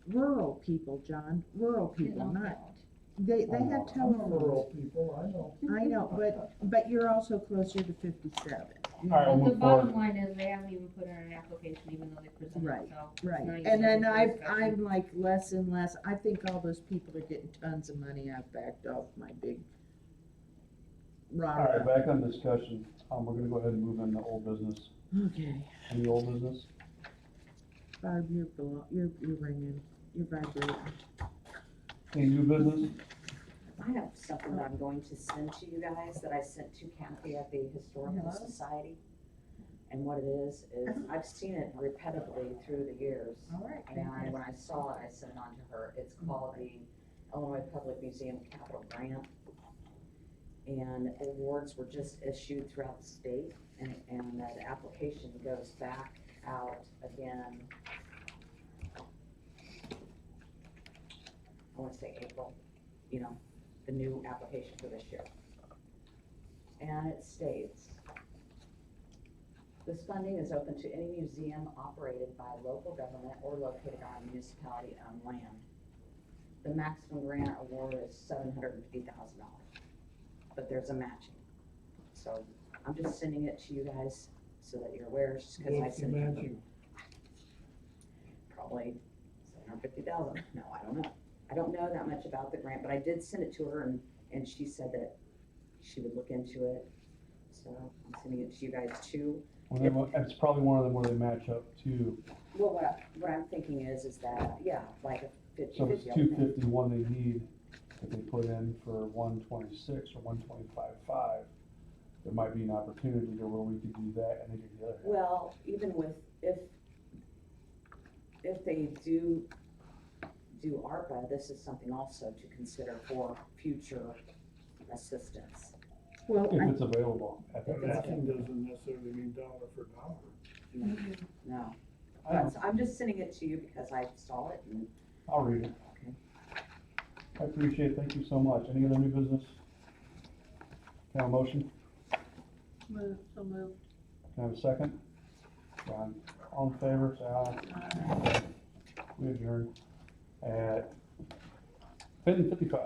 C: Rural people, John, rural people,
B: No,
C: not,
B: don't.
C: they
A: Oh,
C: have
A: no.
D: I'm
C: telephones.
D: rural people, I know.
C: I know, but you're also closer to 57.
A: All right, we'll
B: But the
A: move
B: bottom
A: forward.
B: line is they haven't even put in an application even though they presented,
C: Right,
B: so. it's
C: Right,
B: not even
C: and then
B: open for discussion.
C: I'm like less and less, I think all those people are getting tons of money, I've backed off my big
A: All
C: rah
A: right, back on discussion, we're gonna go ahead and move into old business.
C: Okay,
A: Any old business?
C: Barb, you're ringing, you're vibrating.
A: Any new business?
F: I have something that I'm going to send to you guys that I sent to Kathy at the Historical
C: Hello?
F: Society. And what it is I've seen it repetitively through the years.
C: All right.
F: And when I saw it, I sent it on to her. It's called the Illinois Public Museum Capital Grant. And awards were just issued throughout the state, and the application goes back out again. I wanna say April, you know, the new application for this year. And it states, this funding is open to any museum operated by local government or located on municipality-owned land. The maximum grant award is $750,000, but there's a matching. So I'm just sending it to you guys so that you're aware, just because I
D: What's the
F: sent it.
D: matching?
F: Probably 750,000, no, I don't know. I don't know that much about the grant, but I did send it to her and she said that she would look into it. So I'm sending it to you guys too.
A: Well, it's probably one of them where they match up too.
F: Well, what I'm thinking is that, yeah, like a fifty,
A: So if it's
F: fifty, I would think.
A: 250, one they need, that they put in for 126 or 125.5, there might be an opportunity to where we could do that and they get the other half.
F: Well, even with, if they do ARPA, this is something also to consider for future assistance.
C: Well,
A: If
C: I,
A: it's available at that time.
D: Matching doesn't necessarily mean dollar for dollar. You know,
F: No,
A: I know.
F: but I'm just sending it to you because I saw it and,
A: I'll read it.
F: Okay.
A: I appreciate it, thank you so much. Any other new business? Can I have a motion?
E: So moved.
A: Can I have a second? John, all in favor, say aye. We adjourn at 10:55.